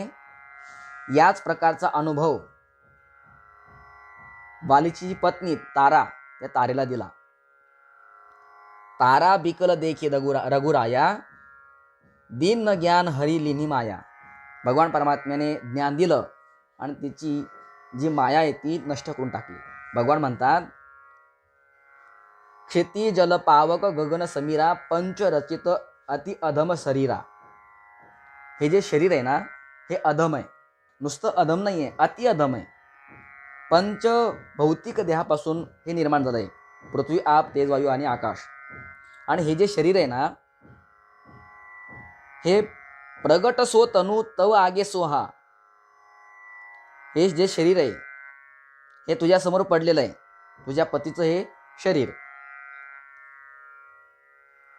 याच प्रकारचा अनुभव बालीची पत्नी तारा त्या तारेला दिला. तारा बिकल देखी रघुराया, दीन न ज्ञान हरी लिनी माया. भगवान परमात्म्याने ज्ञान दिलं आणि तिची जी माया आहे ती नष्ट करून टाकली. भगवान म्हणतात, क्षिती जल पावक गगन समीरा, पंच रचित अति अधम शरीरा. हे जे शरीर आहे ना, हे अधम आहे. नुसतं अधम नाही आहे, अति अधम आहे. पंच भौतिक देहापासून हे निर्माण झालं आहे. पृथ्वी, आप, तेज, वायू आणि आकाश. आणि हे जे शरीर आहे ना, हे प्रगट सो तनु तव आगे सोहा. हे जे शरीर आहे हे तुझ्या समोर पडलेलं आहे, तुझ्या पतीचं हे शरीर.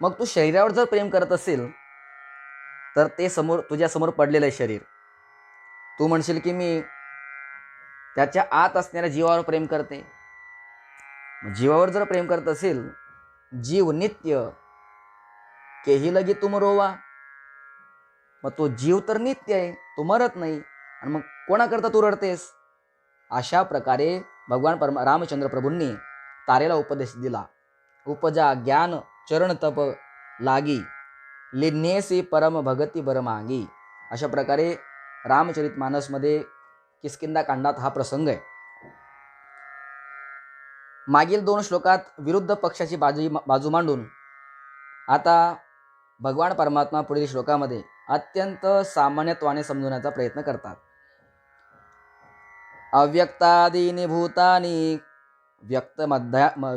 मग तू शरीरावर जर प्रेम करत असेल तर ते तुझ्या समोर पडलेलं आहे शरीर. तू म्हणशील की मी त्याच्या आत असणाऱ्या जीवावर प्रेम करते. जीवावर जर प्रेम करत असेल, जीव नित्य केही लगी तुम रोवा. मग तो जीव तर नित्य आहे, तो मरत नाही, आणि मग कोणाकरता तू रडतेस? अशा प्रकारे भगवान रामचंद्र प्रभूंनी तारेला उपदेश दिला. उपजा ज्ञान चरण तप लागी, लिन्नेसी परम भगती बर मागी. अशा प्रकारे रामचरित मानसमध्ये किष्किंधा कांडात हा प्रसंग आहे. मागील 2 श्लोकात विरुद्ध पक्षाची बाजू मांडून आता भगवान परमात्मा पुढील श्लोकामध्ये अत्यंत सामान्यत्वाने समजवण्याचा प्रयत्न करतात. अव्यक्तादीनि भूतानि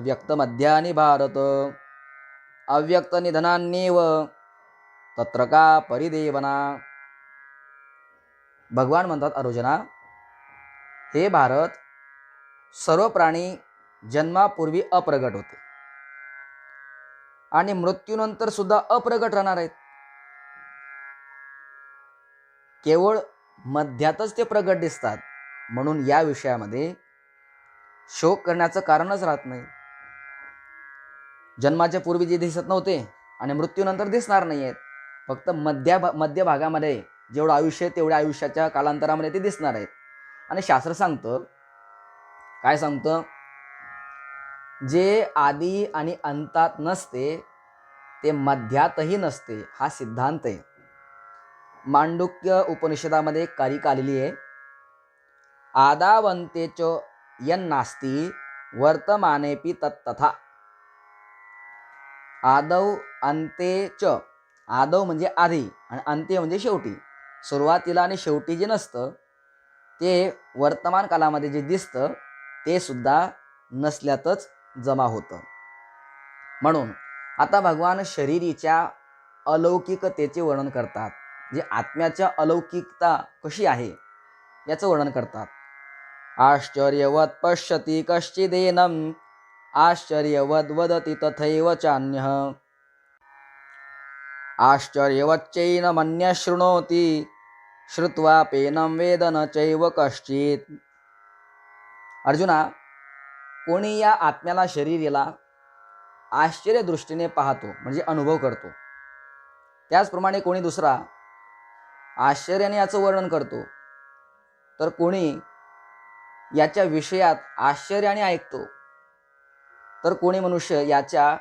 व्यक्तमध्यानि भारत, अव्यक्त निधनान्येव तत्र का परिदेवना. भगवान म्हणतात, अर्जुना, हे भारत, सर्व प्राणी जन्मापूर्वी अप्रगट होते आणि मृत्यूनंतर सुद्धा अप्रगट राहणार आहेत. केवळ मध्यातच ते प्रगट दिसतात. म्हणून या विषयामध्ये शोक करण्याचं कारणच राहत नाही. जन्माच्या पूर्वी जे दिसत नव्हते आणि मृत्यूनंतर दिसणार नाही आहेत. फक्त मध्य भागामध्ये जेवढं आयुष्य आहे तेवढ्या आयुष्याच्या कालांतरामध्ये ते दिसणार आहेत. आणि शास्त्र सांगतं, काय सांगतं? जे आदी आणि अंतात नसते ते मध्यातही नसते, हा सिद्धांत आहे. मांडुक्य उपनिषदामध्ये एक कारिका आलेली आहे, आदावंतेच यन्नास्ति वर्तमानेपि तत्तथा. आदौ अंते च. आदौ म्हणजे आधी आणि अंत्य म्हणजे शेवटी. सुरुवातीला आणि शेवटी जे नसतं ते वर्तमान कालामध्ये जे दिसतं ते सुद्धा नसल्यातच जमा होतं. म्हणून आता भगवान शरीरीच्या अलौकिकतेचे वर्णन करतात. जे आत्म्याच्या अलौकिकता कशी आहे याचं वर्णन करतात. आश्चर्यवत पश्यति कश्चिदेनम, आश्चर्यवद वदति तथैव चान्यः, आश्चर्यवच्चैनमन्यः शृणोति, श्रुत्वाप्येनं वेद न चैव कश्चित्. अर्जुना, कोणी या आत्म्याला, शरीराला आश्चर्य दृष्टीने पाहतो म्हणजे अनुभव करतो. त्याचप्रमाणे कोणी दुसरा आश्चर्याने याचं वर्णन करतो, तर कोणी याच्या विषयात आश्चर्याने ऐकतो, तर कोणी मनुष्य याच्या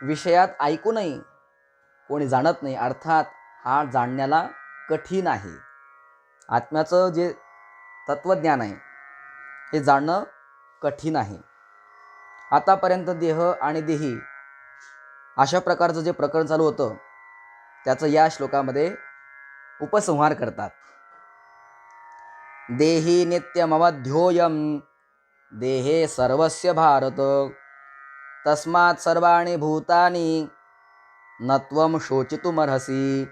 विषयात ऐकूनही कोणी जाणत नाही. अर्थात हा जाणण्याला कठीण आहे. आत्म्याचं जे तत्वज्ञान आहे हे जाणणं कठीण आहे. आतापर्यंत देह आणि देही अशा प्रकारचं जे प्रकरण चालू होतं त्याचं या श्लोकामध्ये उपसंहार करतात. देही नित्यमवध्योयम, देहे सर्वस्य भारत, तस्मात् सर्वाणि भूतानि न त्वं शोचितुमर्हसि.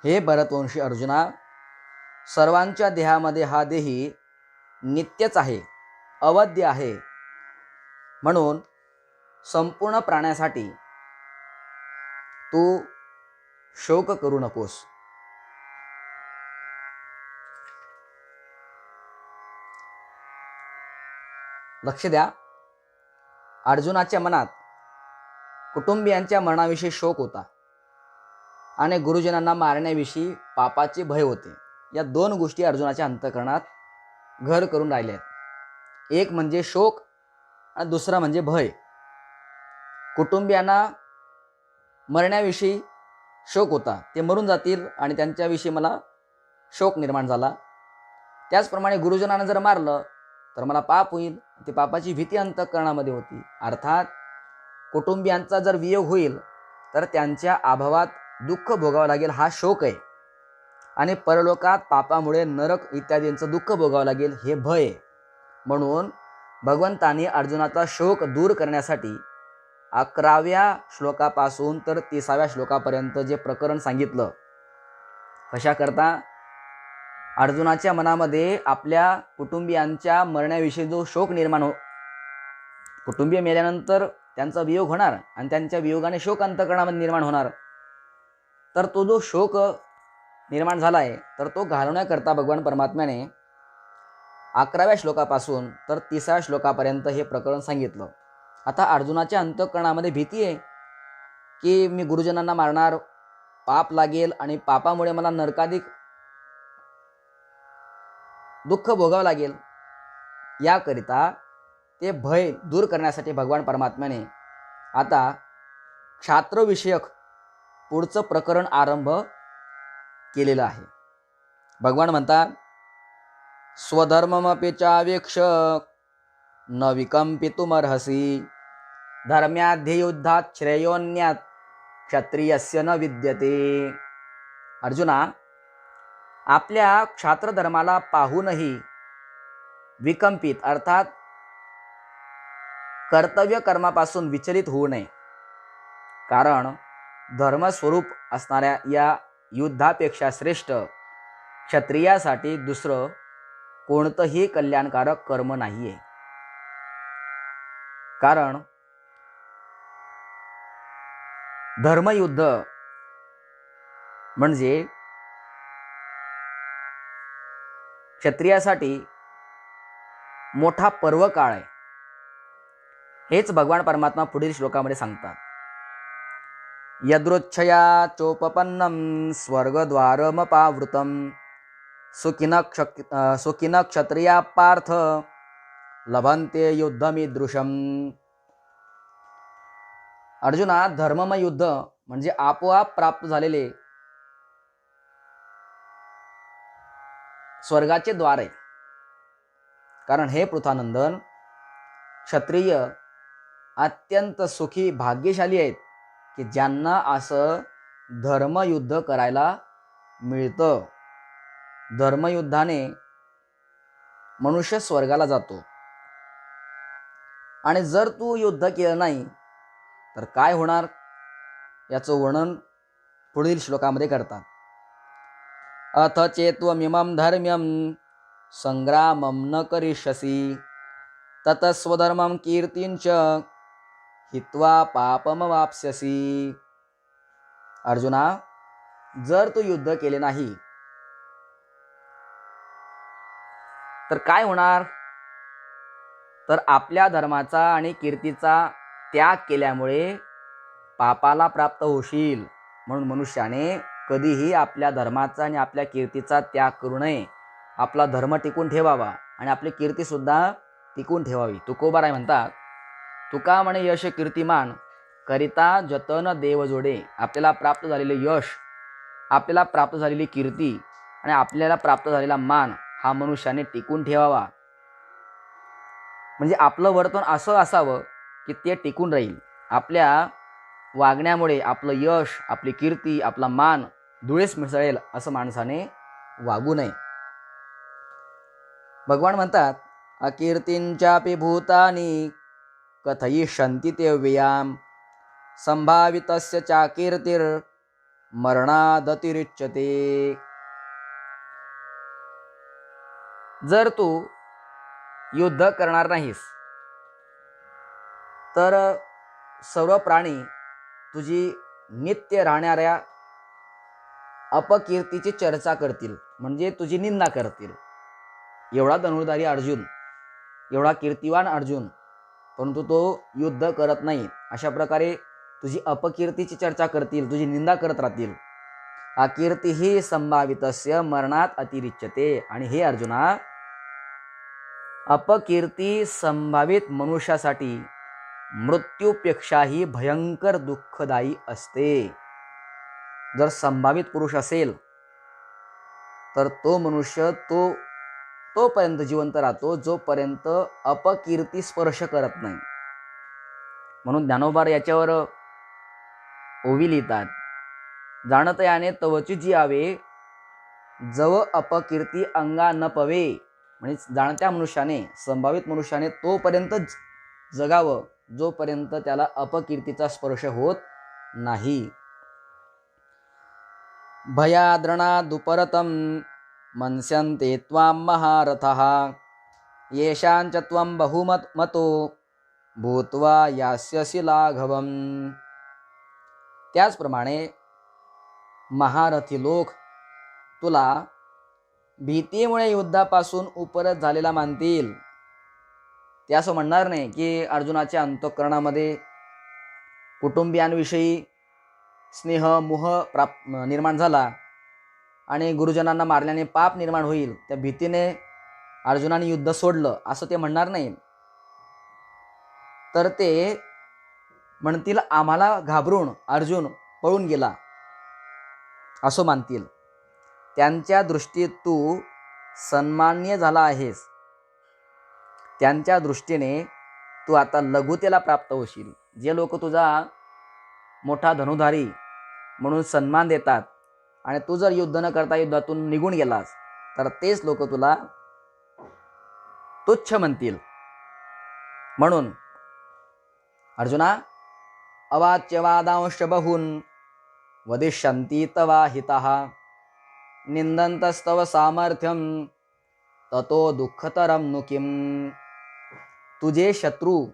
हे भरतवंशी अर्जुना, सर्वांच्या देहामध्ये हा देही नित्यच आहे, अवध्य आहे. म्हणून संपूर्ण प्राण्यासाठी तू शोक करू नकोस. लक्ष द्या, अर्जुनाच्या मनात कुटुंबियांच्या मरणाविषयी शोक होता आणि गुरुजनांना मारण्याविषयी पापाचे भय होते. या दोन गोष्टी अर्जुनाच्या अंतःकरणात घर करून राहिल्या आहेत. एक म्हणजे शोक आणि दुसरा म्हणजे भय. कुटुंबियांना मरण्याविषयी शोक होता, ते मरून जातील आणि त्यांच्याविषयी मला शोक निर्माण झाला. त्याचप्रमाणे गुरुजनांना जर मारलं तर मला पाप होईल, ती पापाची भीती अंतःकरणामध्ये होती. अर्थात कुटुंबियांचा जर वियोग होईल तर त्यांच्या अभावात दुःख भोगावं लागेल, हा शोक आहे. आणि परलोकात पापामुळे नरक इत्यादींचं दुःख भोगावं लागेल, हे भय आहे. म्हणून भगवंतांनी अर्जुनाचा शोक दूर करण्यासाठी 11व्या श्लोकापासून तर 30व्या श्लोकापर्यंत जे प्रकरण सांगितलं, कशाकरता? अर्जुनाच्या मनामध्ये आपल्या कुटुंबियांच्या मरण्याविषयी जो शोक निर्माण कुटुंबीय मेल्यानंतर त्यांचा वियोग होणार आणि त्यांच्या वियोगाने शोक अंतःकरणामध्ये निर्माण होणार. तर तो जो शोक निर्माण झाला आहे तर तो घालवण्याकरता भगवान परमात्म्याने 11व्या श्लोकापासून तर 30व्या श्लोकापर्यंत हे प्रकरण सांगितलं. आता अर्जुनाच्या अंतःकरणामध्ये भीती आहे की मी गुरुजनांना मारणार, पाप लागेल आणि पापामुळे मला नरकाधिक दुःख भोगावं लागेल. याकरिता ते भय दूर करण्यासाठी भगवान परमात्म्याने आता क्षात्रविषयक पुढचं प्रकरण आरंभ केलेलं आहे. भगवान म्हणतात, स्वधर्ममपि चावेक्ष न विकंपितुमर्हसि धर्म्याध्ययुद्धात् श्रेयोन्यात् क्षत्रियस्य न विद्यते. अर्जुना, आपल्या क्षात्रधर्माला पाहूनही विकंपित अर्थात कर्तव्य कर्मापासून विचलित होऊ नये. कारण धर्मस्वरूप असणाऱ्या या युद्धापेक्षा श्रेष्ठ क्षत्रियासाठी दुसरं कोणतंही कल्याणकारक कर्म नाही आहे. कारण धर्मयुद्ध म्हणजे क्षत्रियासाठी मोठा पर्व काळ आहे. हेच भगवान परमात्मा पुढील श्लोकामध्ये सांगतात. यदृच्छया चोपपन्नं स्वर्गद्वारमपावृतं सुखिनः क्षत्रिया पार्थ लभन्ते युद्धमीदृशम्. अर्जुना, धर्ममय युद्ध म्हणजे आपोआप प्राप्त झालेले स्वर्गाचे द्वार आहे. कारण हे पृथानंदन, क्षत्रिय अत्यंत सुखी भाग्यशाली आहेत की ज्यांना असं धर्मयुद्ध करायला मिळतं. धर्मयुद्धाने मनुष्य स्वर्गाला जातो. आणि जर तू युद्ध केलं नाही तर काय होणार, याचं वर्णन पुढील श्लोकामध्ये करतात. अथ चेत्त्वमिमं धर्म्यं संग्रामं न करिष्यसि ततः स्वधर्मं कीर्तिंच हित्वा पापमवाप्स्यसि. अर्जुना, जर तू युद्ध केले नाही तर काय होणार? तर आपल्या धर्माचा आणि कीर्तीचा त्याग केल्यामुळे पापाला प्राप्त होशील. म्हणून मनुष्याने कधीही आपल्या धर्माचा आणि आपल्या कीर्तीचा त्याग करू नये. आपला धर्म टिकून ठेवावा आणि आपली कीर्तीसुद्धा टिकून ठेवावी. तुकोबाराय म्हणतात, तुका म्हणे यश कीर्तिमान करिता जतन देव जोडे. आपल्याला प्राप्त झालेले यश, आपल्याला प्राप्त झालेली कीर्ती आणि आपल्याला प्राप्त झालेला मान हा मनुष्याने टिकून ठेवावा. म्हणजे आपलं वर्तन असं असावं की ते टिकून राहील. आपल्या वागण्यामुळे आपलं यश, आपली कीर्ती, आपला मान धुळीस मिसळेल असं माणसाने वागू नये. भगवान म्हणतात, अकीर्तींचापि भूतानि कथयिष्यन्ति ते व्ययाम संभावितस्य चाकीर्तिर् मरणादतिरिच्यते. जर तू युद्ध करणार नाहीस तर सर्व प्राणी तुझी नित्य राहणाऱ्या अपकीर्तीची चर्चा करतील, म्हणजे तुझी निंदा करतील. एवढा धनुर्धारी अर्जुन, एवढा कीर्तिवान अर्जुन, परंतु तो युद्ध करत नाही. अशा प्रकारे तुझी अपकीर्तीची चर्चा करतील, तुझी निंदा करत राहतील. अकीर्तीही संभावितस्य मरणात अतिरिच्यते. आणि हे अर्जुना, अपकीर्ती संभावित मनुष्यासाठी मृत्यूपेक्षाही भयंकर दुःखदायी असते. जर संभावित पुरुष असेल तर तो मनुष्य तोपर्यंत जिवंत राहतो जोपर्यंत अपकीर्ती स्पर्श करत नाही. म्हणून ज्ञानोबा याच्यावर ओवी लिहितात, जाणत याने तवची जी आवे, जव अपकीर्ती अंगा न पवे. म्हणजे जाणत्या मनुष्याने, संभावित मनुष्याने तोपर्यंत जगावं जोपर्यंत त्याला अपकीर्तीचा स्पर्श होत नाही. भयाद्रणादुपरतं मनस्यन्ते त्वां महारथः, येषांच त्वं बहुमतो भूत्वा यास्यसि लाघवम्. त्याचप्रमाणे महारथी लोक तुला भीतीमुळे युद्धापासून उपरत झालेला मानतील. ते असं म्हणणार नाही की अर्जुनाच्या अंतःकरणामध्ये कुटुंबियांविषयी स्नेह मोह निर्माण झाला आणि गुरुजनांना मारल्याने पाप निर्माण होईल, त्या भीतीने अर्जुनाने युद्ध सोडलं, असं ते म्हणणार नाही. तर ते म्हणतील आम्हाला घाबरून अर्जुन पळून गेला, असं मानतील. त्यांच्या दृष्टीत तू सन्मान्य झाला आहेस. त्यांच्या दृष्टीने तू आता लघुतेला प्राप्त होशील. जे लोक तुझा मोठा धनुधारी म्हणून सन्मान देतात आणि तू जर युद्ध न करता युद्धातून निघून गेलास तर तेच लोक तुला तुच्छ म्हणतील. म्हणून अर्जुना, अवाच्यवादांश बहून वदिष्यन्ति तवा हितः, निंदन्तस्तव सामर्थ्यं ततो दुःखतरं नु किम. तुझे शत्रू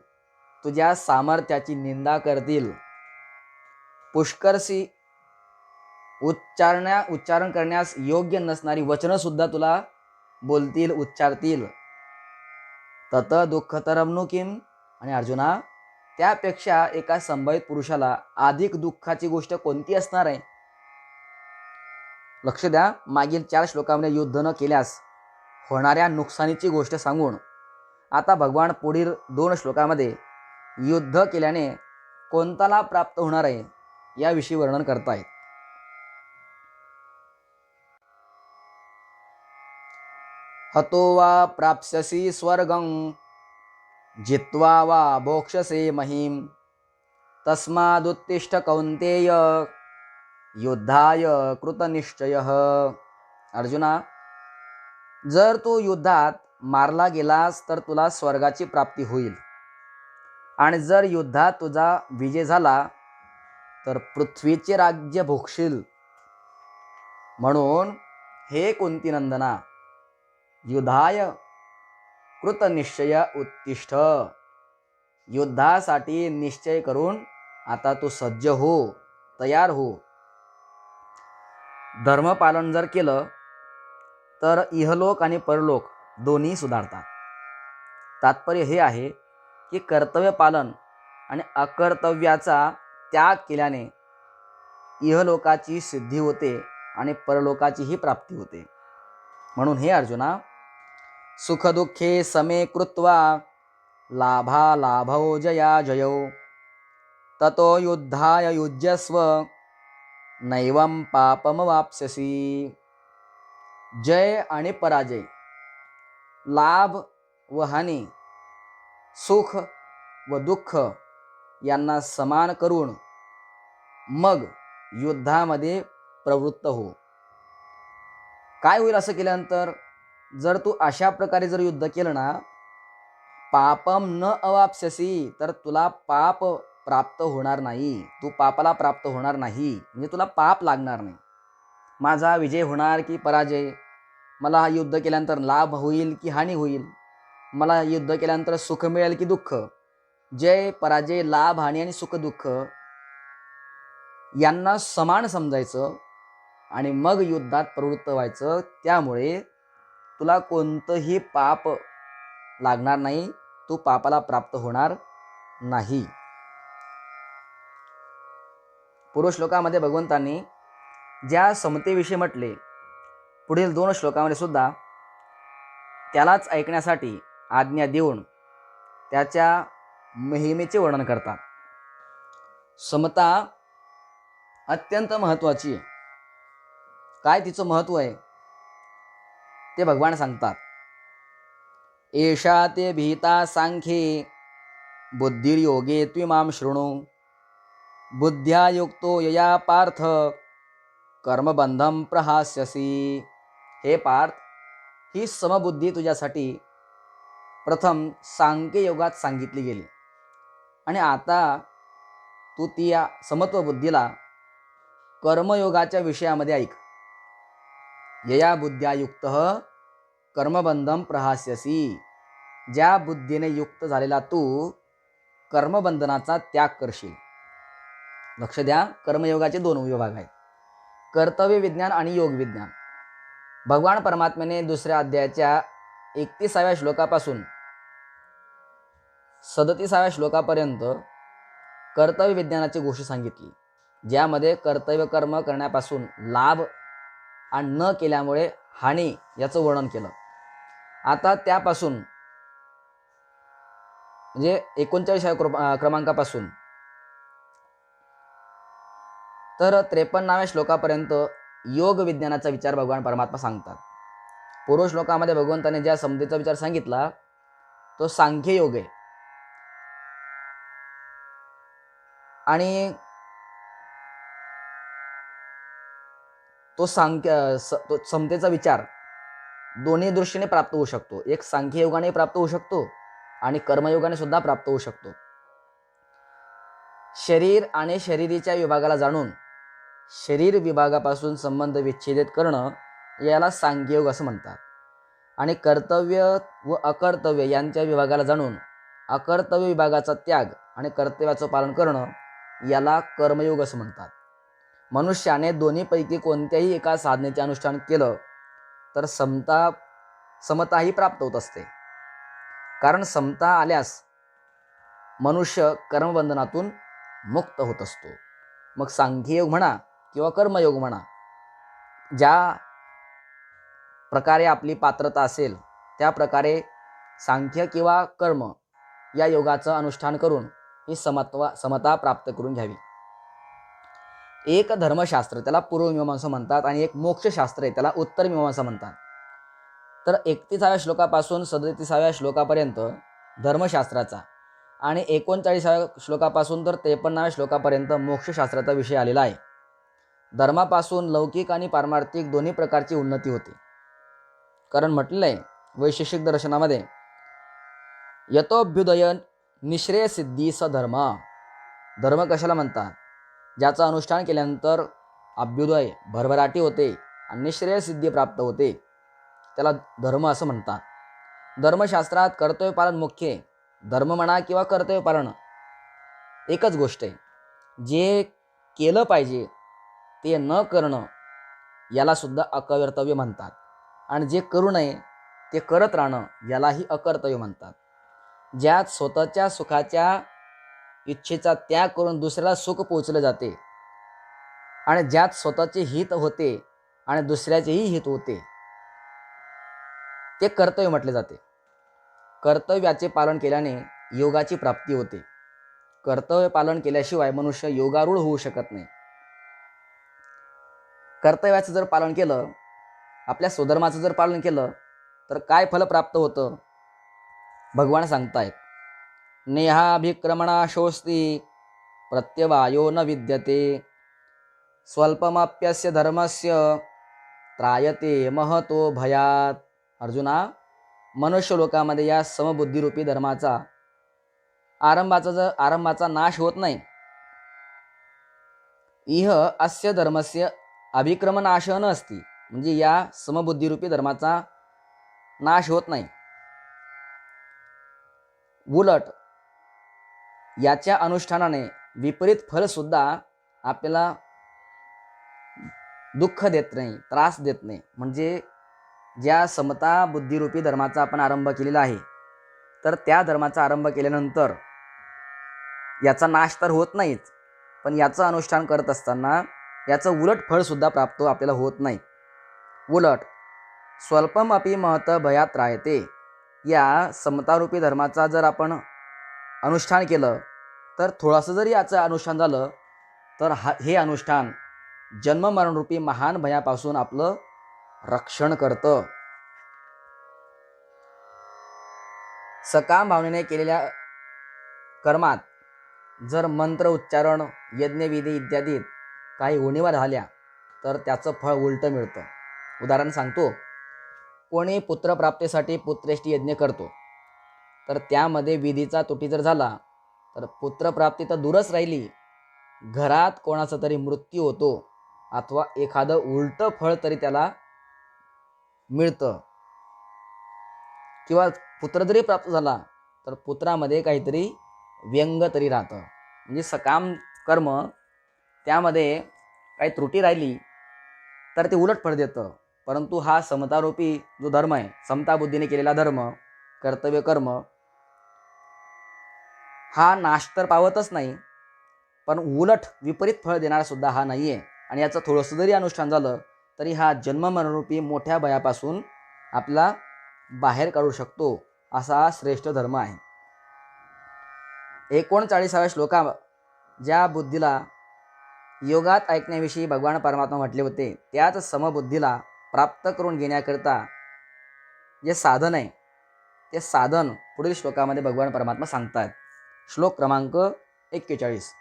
तुझ्या सामर्थ्याची निंदा करतील, पुष्करसी उच्चारण करण्यास योग्य नसणारी वचनं सुद्धा तुला बोलतील, उच्चारतील. तत दुःखतरं नु किम. आणि अर्जुना, त्यापेक्षा एका संभावित पुरुषाला अधिक दुःखाची गोष्ट कोणती असणार आहे? लक्ष द्या, मागील 4 श्लोकांमध्ये युद्ध न केल्यास होणाऱ्या नुकसानीची गोष्ट सांगून आता भगवान पुढील 2 श्लोकामध्ये युद्ध केल्याने कोणता लाभ प्राप्त होणार आहे याविषयी वर्णन करतायत. हतो वा प्राप्स्यसि स्वर्गं, जित्वा वा भोक्ष्यसे महीम, तस्मादुत्तिष्ठ कौन्तेय, युद्धाय कृतनिश्चयः. अर्जुना, जर तू युद्धात मारला गेलास तर तुला स्वर्गाची प्राप्ती होईल, आणि जर युद्धात तुझा विजय झाला तर पृथ्वीचे राज्य भोगशील. म्हणून हे कुंतीनंदना, युद्धाय कृतनिश्चय उत्तिष्ठ. युद्धासाठी निश्चय करून आता तू सज्ज हो, तयार हो. धर्मपालन जर केलं तर इहलोक आणि परलोक दोन्ही सुधारतात. तात्पर्य हे आहे की कर्तव्य पालन आणि अकर्तव्याचा त्याग केल्याने इहलोकाची सिद्धी होते आणि परलोकाचीही प्राप्ती होते. म्हणून हे अर्जुना, सुखदुःखे समे कृत्वा लाभालाभौ जयाजयौ, ततो युद्धाय युज्यस्व नैवं पापमवाप्स्यसि. जय आणि पराजय, लाभ व हानी, सुख व दुःख यांना समान करून मग युद्धामध्ये प्रवृत्त हो. काय होईल असं केल्यानंतर? जर तू अशा प्रकारे जर युद्ध केलं ना, पापम न अवाप्स्यसि, तर तुला पाप प्राप्त होणार नाही. तू पापाला प्राप्त होणार नाही, म्हणजे तुला पाप लागणार नाही. माझा विजय होणार की पराजय, मला युद्ध केल्यानंतर लाभ होईल की हानी होईल, मला युद्ध केल्यानंतर सुख मिळेल की दुःख, जय पराजय, लाभ हानी आणि सुख दुःख यांना समान समजायचं आणि मग युद्धात प्रवृत्त व्हायचं. त्यामुळे तुला कोणतंही पाप लागणार नाही, तू पापाला प्राप्त होणार नाही. पूर्व श्लोकामध्ये भगवंतांनी ज्या समतेविषयी म्हटले, पुढील 2 श्लोकामध्ये सुद्धा त्यालाच ऐकण्यासाठी आज्ञा देऊन त्याच्या महिमेचे वर्णन करतात. समता अत्यंत महत्त्वाची आहे. काय तिचं महत्त्व आहे ते भगवान सांगतात. एषा ते भीता सांख्ये बुद्धिर्योगे त्विमां शृणु बुद्ध्या युक्तो यया पार्थ कर्मबंधम प्रहास्यसी. हे पार्थ, ही समबुद्धी तुझ्यासाठी प्रथम सांख्य योगात सांगितली गेली आणि आता तू ती या समत्व बुद्धीला कर्मयोगाच्या विषयामध्ये ऐक. यया बुद्ध्या युक्त कर्मबंधम प्रहास्यसी. ज्या बुद्धीने युक्त झालेला तू कर्मबंधनाचा त्याग करशील. लक्ष द्या, कर्मयोगाचे 2 विभाग आहेत, कर्तव्य विज्ञान आणि योग विज्ञान. भगवान परमात्म्याने 2ऱ्या अध्यायाच्या 31व्या श्लोकापासून 37व्या श्लोकापर्यंत कर्तव्य विज्ञानाची गोष्ट सांगितली, ज्यामध्ये कर्तव्य कर्म करण्यापासून लाभ आणि न केल्यामुळे हानी याचं वर्णन केलं. आता त्यापासून म्हणजे 39व्या क्रमांकापासून तर 53व्या श्लोकापर्यंत योग विज्ञानाचा विचार भगवान परमात्मा सांगतात. पूर्व श्लोकामध्ये भगवंताने ज्या समतेचा विचार सांगितला तो सांख्य योग आहे आणि तो समतेचा विचार दोन्ही दृष्टीने प्राप्त होऊ शकतो. एक सांख्य योगाने प्राप्त होऊ शकतो आणि कर्मयोगाने सुद्धा प्राप्त होऊ शकतो. शरीर आणि शरीरीच्या विभागाला जाणून शरीर विभागापासून संबंध विच्छेदित करणं याला सांख्ययोग असं म्हणतात. आणि कर्तव्य व अकर्तव्य यांच्या विभागाला जाणून अकर्तव्य विभागाचा त्याग आणि कर्तव्याचं पालन करणं याला कर्मयोग असं म्हणतात. मनुष्याने दोन्हीपैकी कोणत्याही एका साधनेचे अनुष्ठान केलं तर समताही प्राप्त होत असते. कारण समता आल्यास मनुष्य कर्मबंधनातून मुक्त होत असतो. मग सांख्ययोग म्हणा किंवा कर्मयोग म्हणा, ज्या प्रकारे आपली पात्रता असेल त्या प्रकारे सांख्य किंवा कर्म या योगाचं अनुष्ठान करून ही समता प्राप्त करून घ्यावी. एक धर्मशास्त्र त्याला पूर्वमीमांसा म्हणतात आणि एक मोक्षशास्त्र आहे त्याला उत्तरमीमांसा म्हणतात. तर 31व्या श्लोकापासून 37व्या श्लोकापर्यंत धर्मशास्त्राचा आणि 39व्या श्लोकापासून तर 53व्या श्लोकापर्यंत मोक्षशास्त्राचा विषय आलेला आहे. धर्मापासून लौकिक आणि पारमार्थिक दोन्ही प्रकारची उन्नती होते. कारण म्हटलेलं आहे वैशेषिक दर्शनामध्ये, यतोभ्युदय निश्रेय सिद्धी स धर्म. धर्म कशाला म्हणतात? ज्याचं अनुष्ठान केल्यानंतर अभ्युदय भरभराटी होते आणि निश्रेय सिद्धी प्राप्त होते, त्याला धर्म असं म्हणतात. धर्मशास्त्रात कर्तव्य पालन मुख्य आहे. धर्म म्हणा किंवा कर्तव्य पालन एकच गोष्ट आहे. जे केलं पाहिजे ते न करणं याला सुद्धा अकर्तव्य म्हणतात आणि जे करू नये ते करत राहणं यालाही अकर्तव्य म्हणतात. ज्यात स्वतःच्या सुखाच्या इच्छेचा त्याग करून दुसऱ्याला सुख पोचले जाते आणि ज्यात स्वतःचे हित होते आणि दुसऱ्याचेही हित होते ते कर्तव्य म्हटले जाते. कर्तव्याचे पालन केल्याने योगाची प्राप्ती होते. कर्तव्य पालन केल्याशिवाय मनुष्य योगारूढ होऊ शकत नाही. कर्तव्याचं जर पालन केलं, आपल्या स्वधर्माचं जर पालन केलं तर काय फल प्राप्त होतं भगवान सांगतायत. नेहाभिक्रमणाशोस्ति प्रत्यवायो न विद्यते स्वल्पमप्यस्य धर्मस्य त्रायते महतो भयात. अर्जुना, मनुष्य लोकामध्ये या समबुद्धिरूपी धर्माचा आरंभाचा नाश होत नाही. इह अस्य धर्मस्य अभिक्रमनाश न अस्ति. म्हणजे या समबुद्धिरूपी धर्माचा नाश होत नाही. उलट याच्या अनुष्ठानाने विपरीत फल सुद्धा आपल्याला दुःख देत नाही, त्रास देत नाही. म्हणजे ज्या समता बुद्धिरूपी धर्माचा आपण आरंभ केलेला आहे तर त्या धर्माचा आरंभ केल्यानंतर याचा नाश तर होत नाहीच, पण याचं अनुष्ठान करत असताना याचं उलट फळसुद्धा प्राप्त आपल्याला होत नाही. उलट स्वल्पम अपि महत भयात राहते. या समतारूपी धर्माचा जर आपण अनुष्ठान केलं तर थोडंसं जरी याचं अनुष्ठान झालं तर हे अनुष्ठान जन्ममरणरूपी महान भयापासून आपलं रक्षण करतं. सकाम भावनेने केलेल्या कर्मात जर मंत्र उच्चारण यज्ञविधी इत्यादीत काही उणीवा झाल्या तर त्याचं फळ उलटं मिळतं. उदाहरण सांगतो. कोणी पुत्रप्राप्तीसाठी पुत्रेष्टी यज्ञ करतो तर त्यामध्ये विधीचा त्रुटी जर झाला तर पुत्रप्राप्ती तर दूरच राहिली, घरात कोणाचा तरी मृत्यू होतो अथवा एखादं उलटं फळ तरी त्याला मिळतं. किंवा पुत्र जरी प्राप्त झाला तर पुत्रामध्ये काहीतरी व्यंग तरी राहतं. म्हणजे सकाम कर्म त्यामध्ये काही त्रुटी राहिली तर ते उलट फळ देतं. परंतु हा समतारूपी जो धर्म आहे, समता बुद्धीने केलेला धर्म, कर्तव्य कर्म, हा नाश तर पावतच नाही पण उलट विपरीत फळ देणारा सुद्धा हा नाही आहे. आणि याचं थोडंसं जरी अनुष्ठान झालं तरी हा जन्ममरणरूपी मोठ्या भयापासून आपला बाहेर काढू शकतो. असा हा श्रेष्ठ धर्म आहे. 39व्या श्लोका ज्या बुद्धीला योगात ऐकण्याविषयी भगवान परमात्मा म्हटले होते त्याच समबुद्धीला प्राप्त करून घेण्याकरिता जे साधन आहे ते साधन पुढील श्लोकामध्ये भगवान परमात्मा सांगतात. श्लोक क्रमांक 41.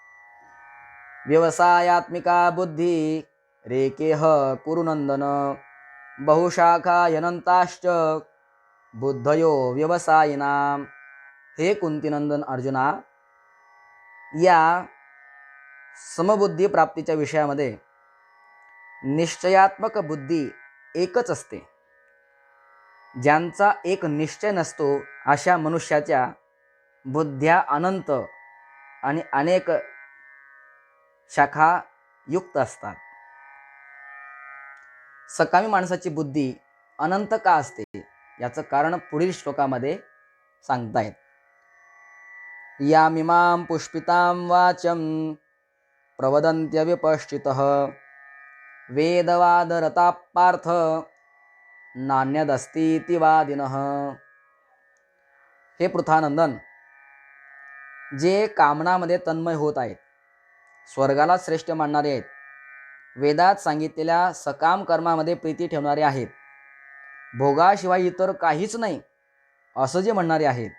व्यवसायात्मिका बुद्धी रेकेह कुरुनंदन बहुशाखायनंताश्च बुद्धयो व्यवसायिनाम. हे कुंतीनंदन अर्जुना, या समबुद्धी प्राप्तीच्या विषयामध्ये निश्चयात्मक बुद्धी एकच असते. ज्यांचा एक निश्चय नसतो अशा मनुष्याच्या बुद्ध्या अनंत आणि अनेक शाखा युक्त असतात. सकामी माणसाची बुद्धी अनंत का असते याचं कारण पुढील श्लोकामध्ये सांगतायत. यामिमां पुष्पितां वाचं प्रवदन्त्यविपश्चितः वेदवादरता पार्थ नान्यदस्तीति वादिनः. हे पृथानंदन, जे कामनामध्ये तन्मय होत आहेत, स्वर्गाला श्रेष्ठ मानणारे आहेत, वेदात सांगितलेल्या सकाम कर्मामध्ये प्रीती ठेवणारे आहेत, भोगाशिवाय इतर काहीच नाही असं जे म्हणणारे आहेत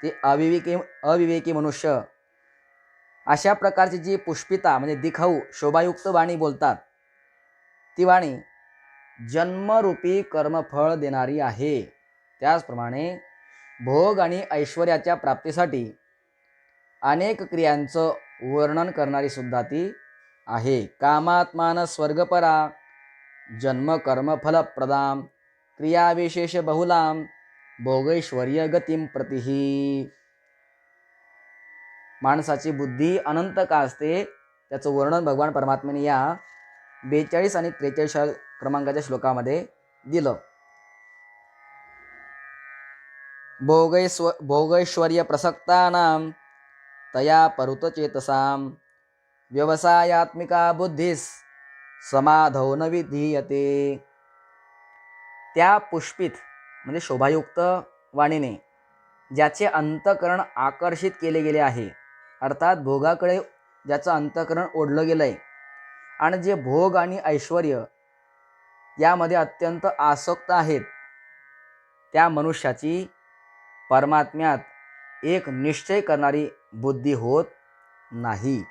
ते अविवेकी मनुष्य अशा प्रकारची जी पुष्पिता म्हणजे दिखाऊ शोभायुक्त वाणी बोलतात ती वाणी जन्मरूपी कर्मफळ देणारी आहे. त्याचप्रमाणे भोग आणि ऐश्वर्याच्या प्राप्तीसाठी अनेक क्रियांचं वर्णन करणारी सुद्धा ती आहे. कामात्मान स्वर्गपरा जन्म कर्म फलप्रदाम क्रियाविशेष बहुलाम भोगैश्वर्य गतिम प्रतिही. माणसाची बुद्धी अनंत का असते त्याचं वर्णन भगवान परमात्म्याने या 42 आणि 43 क्रमांकाच्या श्लोकामध्ये दिलं. भोगैश्वर्य प्रसक्तानां तया परुतचेतसां व्यवसायात्मिका बुद्धीस समाधौ न विधीयते. त्या पुष्पित म्हणजे शोभायुक्त वाणीने ज्याचे अंतःकरण आकर्षित केले गेले आहे, अर्थात भोगाकडे ज्याचं अंतःकरण ओढलं गेलं आहे आणि जे भोग आणि ऐश्वर्य यामध्ये अत्यंत आसक्त आहेत, त्या मनुष्याची परमात्म्यात एक निश्चय करणारी बुद्धी होत नाही.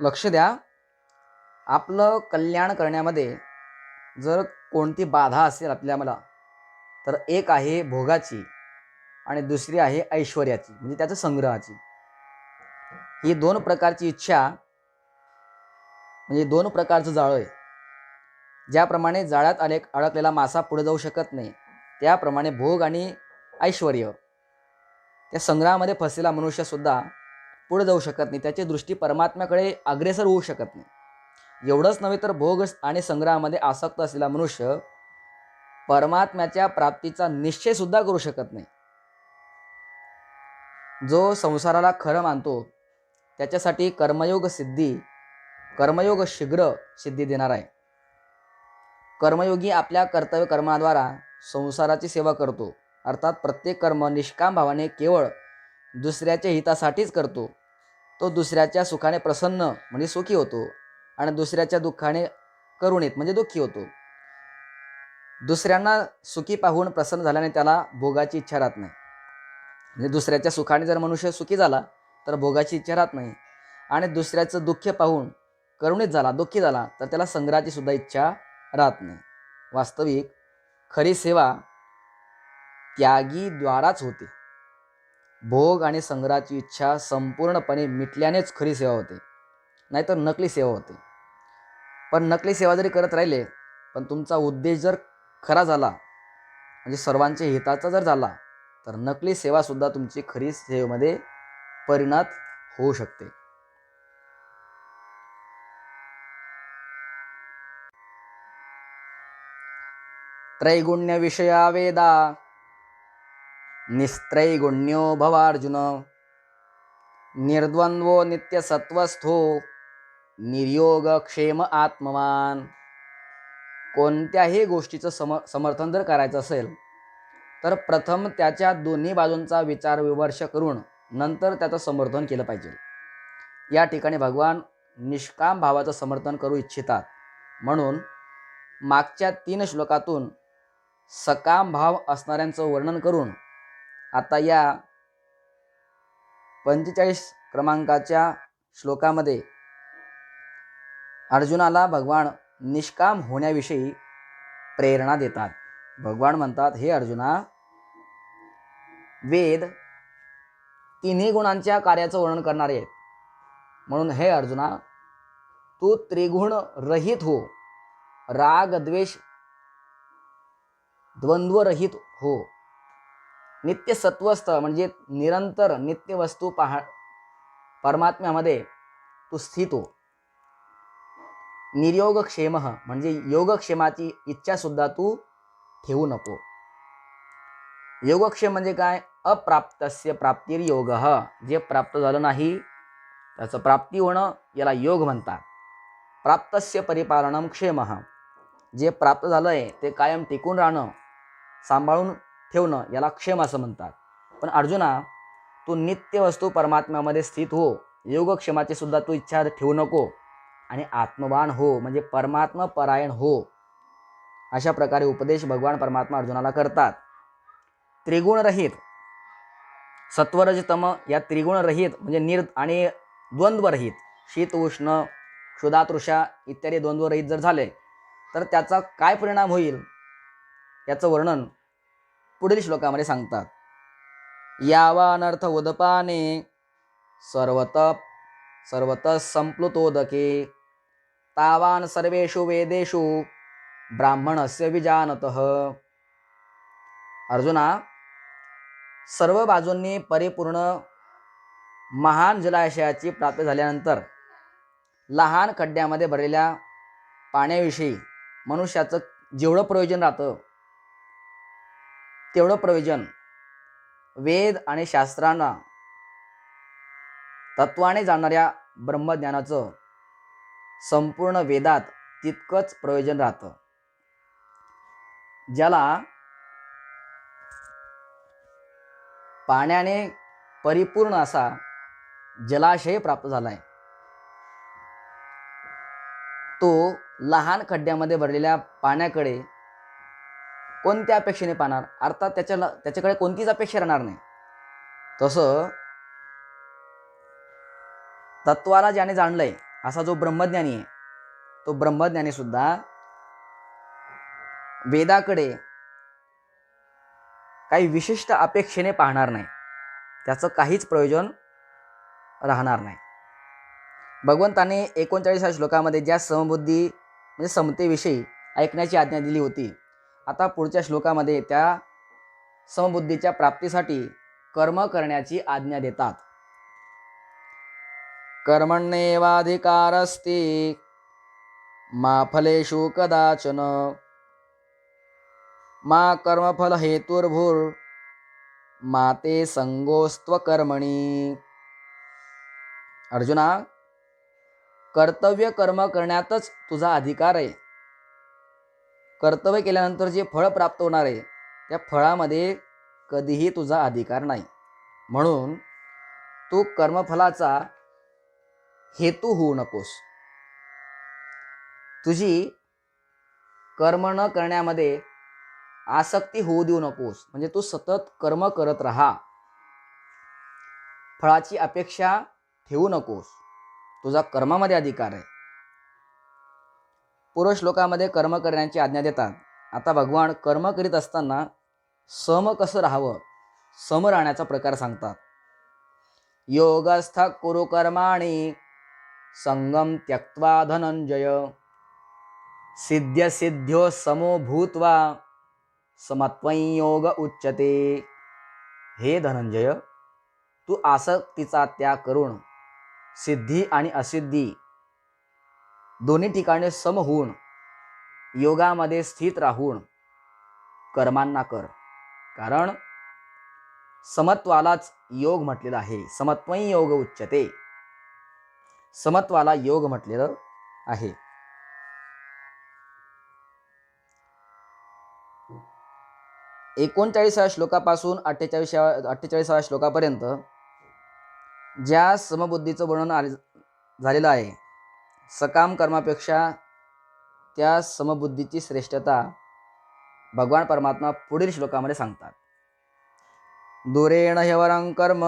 लक्ष द्या, आपलं कल्याण करण्यामध्ये जर कोणती बाधा असेल आपल्याला तर एक आहे भोगाची आणि दुसरी आहे ऐश्वर्याची म्हणजे त्याचं संग्रहाची. ही दोन प्रकारची इच्छा म्हणजे दोन प्रकारचं जाळं आहे. ज्याप्रमाणे जाळ्यात अडकलेला मासा पुढे जाऊ शकत नाही त्याप्रमाणे भोग आणि ऐश्वर्य त्या संग्रहामध्ये फसलेला मनुष्यसुद्धा पुढे जाऊ शकत नाही, त्याची दृष्टी परमात्म्याकडे अग्रेसर होऊ शकत नाही. एवढंच नव्हे तर भोग आणि संग्रहामध्ये आसक्त असलेला मनुष्य परमात्म्याच्या प्राप्तीचा निश्चय सुद्धा करू शकत नाही. जो संसाराला खरं मानतो त्याच्यासाठी कर्मयोग शीघ्र सिद्धी देणार आहे. कर्मयोगी आपल्या कर्तव्य कर्माद्वारा संसाराची सेवा करतो. अर्थात प्रत्येक कर्म निष्काम भावाने केवळ दुसऱ्याच्या हितासाठीच करतो. तो दुसऱ्याच्या सुखाने प्रसन्न म्हणजे सुखी होतो आणि दुसऱ्याच्या दुःखाने करुणित म्हणजे दुःखी होतो. दुसऱ्यांना सुखी पाहून प्रसन्न झाल्याने त्याला भोगाची इच्छा राहत नाही. म्हणजे दुसऱ्याच्या सुखाने जर मनुष्य सुखी झाला तर भोगाची इच्छा राहत नाही, आणि दुसऱ्याचं दुःख पाहून करुणित झाला, दुःखी झाला, तर त्याला संग्रहाची सुद्धा इच्छा राहत नाही. वास्तविक खरी सेवा त्यागीद्वाराच होते. भोग आणि संग्रहाची इच्छा संपूर्णपणे मिटल्यानेच खरी सेवा होते, नाहीतर नकली सेवा होते. पण नकली सेवा जरी करत राहिले, पण तुमचा उद्देश जर खरा झाला म्हणजे सर्वांच्या हिताचा जर झाला, तर नकली सेवा सुद्धा तुमची खरी सेवेमध्ये परिणत होऊ शकते. त्रैगुण्य विषया वेदा निस्त्रैगुण्यो भवार्जुन निर्द्वंद्वो नित्यसत्वस्थो निर्योगक्षेम आत्मवान. कोणत्याही गोष्टीचं समर्थन जर करायचं असेल तर प्रथम त्याच्या दोन्ही बाजूंचा विचार विमर्श करून नंतर त्याचं समर्थन केलं पाहिजे. या ठिकाणी भगवान निष्काम भावाचं समर्थन करू इच्छितात. म्हणून मागच्या 3 श्लोकातून सकाम भाव असणाऱ्यांचं वर्णन करून आता या 45 क्रमांकाच्या श्लोकामध्ये अर्जुनाला भगवान निष्काम होण्याविषयी प्रेरणा देतात. भगवान म्हणतात, हे अर्जुना, वेद तिन्ही गुणांच्या कार्याचं वर्णन करणारे आहेत. म्हणून हे अर्जुना, तू त्रिगुण रहित हो, राग द्वेष द्वंद्व रहित हो, नित्य सत्वस्थ म्हणजे निरंतर नित्य वस्तू परमात्म्यामध्ये तू स्थित हो. निर्योगक्षेम म्हणजे योगक्षेमाची इच्छा सुद्धा तू ठेवू नको. योगक्षेम म्हणजे काय? अप्राप्तस्य प्राप्तिर्योग. जे प्राप्त झालं नाही त्याचं प्राप्ती होणं याला योग म्हणतात. प्राप्तस्य परिपालनम क्षेम. जे प्राप्त झालं आहे ते कायम टिकून राहणं, सांभाळून ठेवणं याला क्षेम असं म्हणतात. पण अर्जुना, तू नित्य वस्तू परमात्म्यामध्ये स्थित हो, योगक्षेमाची सुद्धा तू इच्छा ठेवू नको, आणि आत्मवान हो म्हणजे परमात्मा परायण हो. अशा प्रकारे उपदेश भगवान परमात्मा अर्जुनाला करतात. त्रिगुण रहित, सत्वरजतम या त्रिगुण रहित म्हणजे आणि द्वंद्वरहित, शीत उष्ण क्षुधातृषा इत्यादी द्वंद्वरहित जर झाले तर त्याचा काय परिणाम होईल याचं वर्णन पुढील श्लोकामध्ये सांगतात. यावानर्थ उदपाने सर्वतः संप्लुतोदके तावान सर्वेषु वेदेषु ब्राह्मणस्य विजानतः. अर्जुना, सर्व बाजूंनी परिपूर्ण महान जलाशयाची प्राप्ती झाल्यानंतर लहान खड्ड्यामध्ये भरलेल्या पाण्याविषयी मनुष्याचं जेवढं प्रयोजन राहतं तेवढं प्रयोजन वेद आणि शास्त्रांना तत्वाने जाणणाऱ्या ब्रह्मज्ञानाचं संपूर्ण वेदात तितकंच प्रयोजन राहतं. ज्याला पाण्याने परिपूर्ण असा जलाशय प्राप्त झालाय, तो लहान खड्ड्यामध्ये भरलेल्या पाण्याकडे कोणत्या अपेक्षेने पाहणार? अर्थात त्याच्याकडे कोणतीच अपेक्षा राहणार नाही. तसं तत्वाला ज्याने जाणलंय असा जो ब्रह्मज्ञानी आहे, तो ब्रह्मज्ञानी सुद्धा वेदाकडे काही विशिष्ट अपेक्षेने पाहणार नाही, त्याचं काहीच प्रयोजन राहणार नाही. भगवंताने 39 श्लोकामध्ये ज्या समबुद्धी म्हणजे समतेविषयी ऐकण्याची आज्ञा दिली होती, आता पुढच्या श्लोकामध्ये त्या समबुद्धीच्या प्राप्तीसाठी कर्म करण्याची आज्ञा देतात. कर्मण्येवाधिकारस्ते मा फलेषु कदाचन मा कर्मफल हेतुर्भूर माते संगोस्त्व कर्मणी. अर्जुना, कर्तव्य कर्म करण्यातच तुझा अधिकार आहे. कर्तव्य केल्यानंतर जे फळ प्राप्त होणार आहे त्या फळामध्ये कधीही तुझा अधिकार नाही. म्हणून तू कर्मफलाचा हेतू होऊ नकोस. तुझी कर्म न करण्यामध्ये आसक्ती होऊ देऊ नकोस. म्हणजे तू सतत कर्म करत राहा, फळाची अपेक्षा ठेवू नकोस. तुझा कर्मामध्ये अधिकार आहे. पूर्व श्लोकामध्ये कर्म करण्याची आज्ञा देतात. आता भगवान कर्म करीत असताना सम कसं राहावं, सम राहण्याचा प्रकार सांगतात. योगस्थ कुरु कर्माणि संगम त्यक्त्वा धनंजय सिद्ध्य सिद्ध्यो समो भूत्वा समत्वं योग उच्यते. हे धनंजय, तू आसक्तीचा त्याग करून सिद्धी आणि असिद्धी दोन्ही ठिकाणी सम होऊन योगामध्ये स्थित राहून कर्मांना कर. कारण समत्वालाच योग म्हटलेलं आहे. समत्वं योग उच्यते. समत्वाला योग म्हटलेलं आहे. 39व्या श्लोकापासून 48व्या श्लोकापर्यंत ज्या समबुद्धीचं वर्णन झालेलं आहे, सकाम कर्मापेक्षा त्या समबुद्धीची श्रेष्ठता भगवान परमात्मा पुढील श्लोकामध्ये सांगतात. दूरेण ह्यवरं कर्म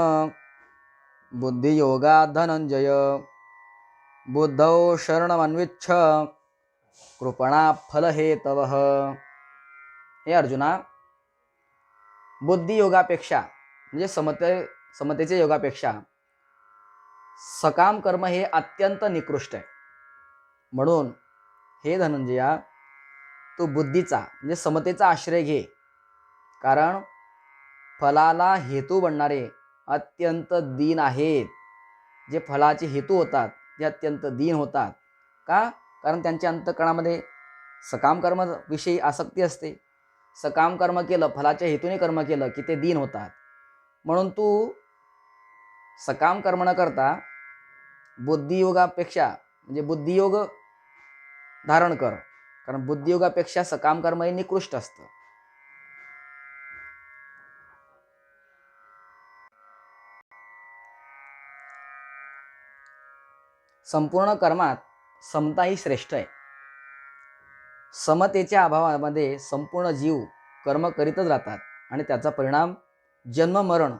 बुद्धियोगा धनंजय बुद्धौ शरणमन्विच्छ कृपणा फलहेतवः. हे अर्जुना, बुद्धियोगापेक्षा म्हणजे समतेच्या योगापेक्षा सकाम कर्म हे अत्यंत निकृष्ट आहे. म्हणून हे धनंजया, तू बुद्धीचा म्हणजे समतेचा आश्रय घे. कारण फलाला हेतू बनणारे अत्यंत दीन आहेत. जे फलाचे हेतू होतात ते अत्यंत दीन होतात. का? कारण त्यांच्या अंतःकरणामध्ये सकाम कर्म विषयी आसक्ती असते. सकाम कर्म केलं, फलाच्या हेतूने कर्म केलं की ते दीन होतात. म्हणून तू सकाम कर्म न करता बुद्धियोगापेक्षा म्हणजे बुद्धियोग धारण कर. कारण बुद्धियोगापेक्षा सकाम कर्म हे निकृष्ट असतं. संपूर्ण कर्मात समता ही श्रेष्ठ आहे. समतेच्या अभावामध्ये संपूर्ण जीव कर्म करीतच राहतात आणि त्याचा परिणाम जन्म मरण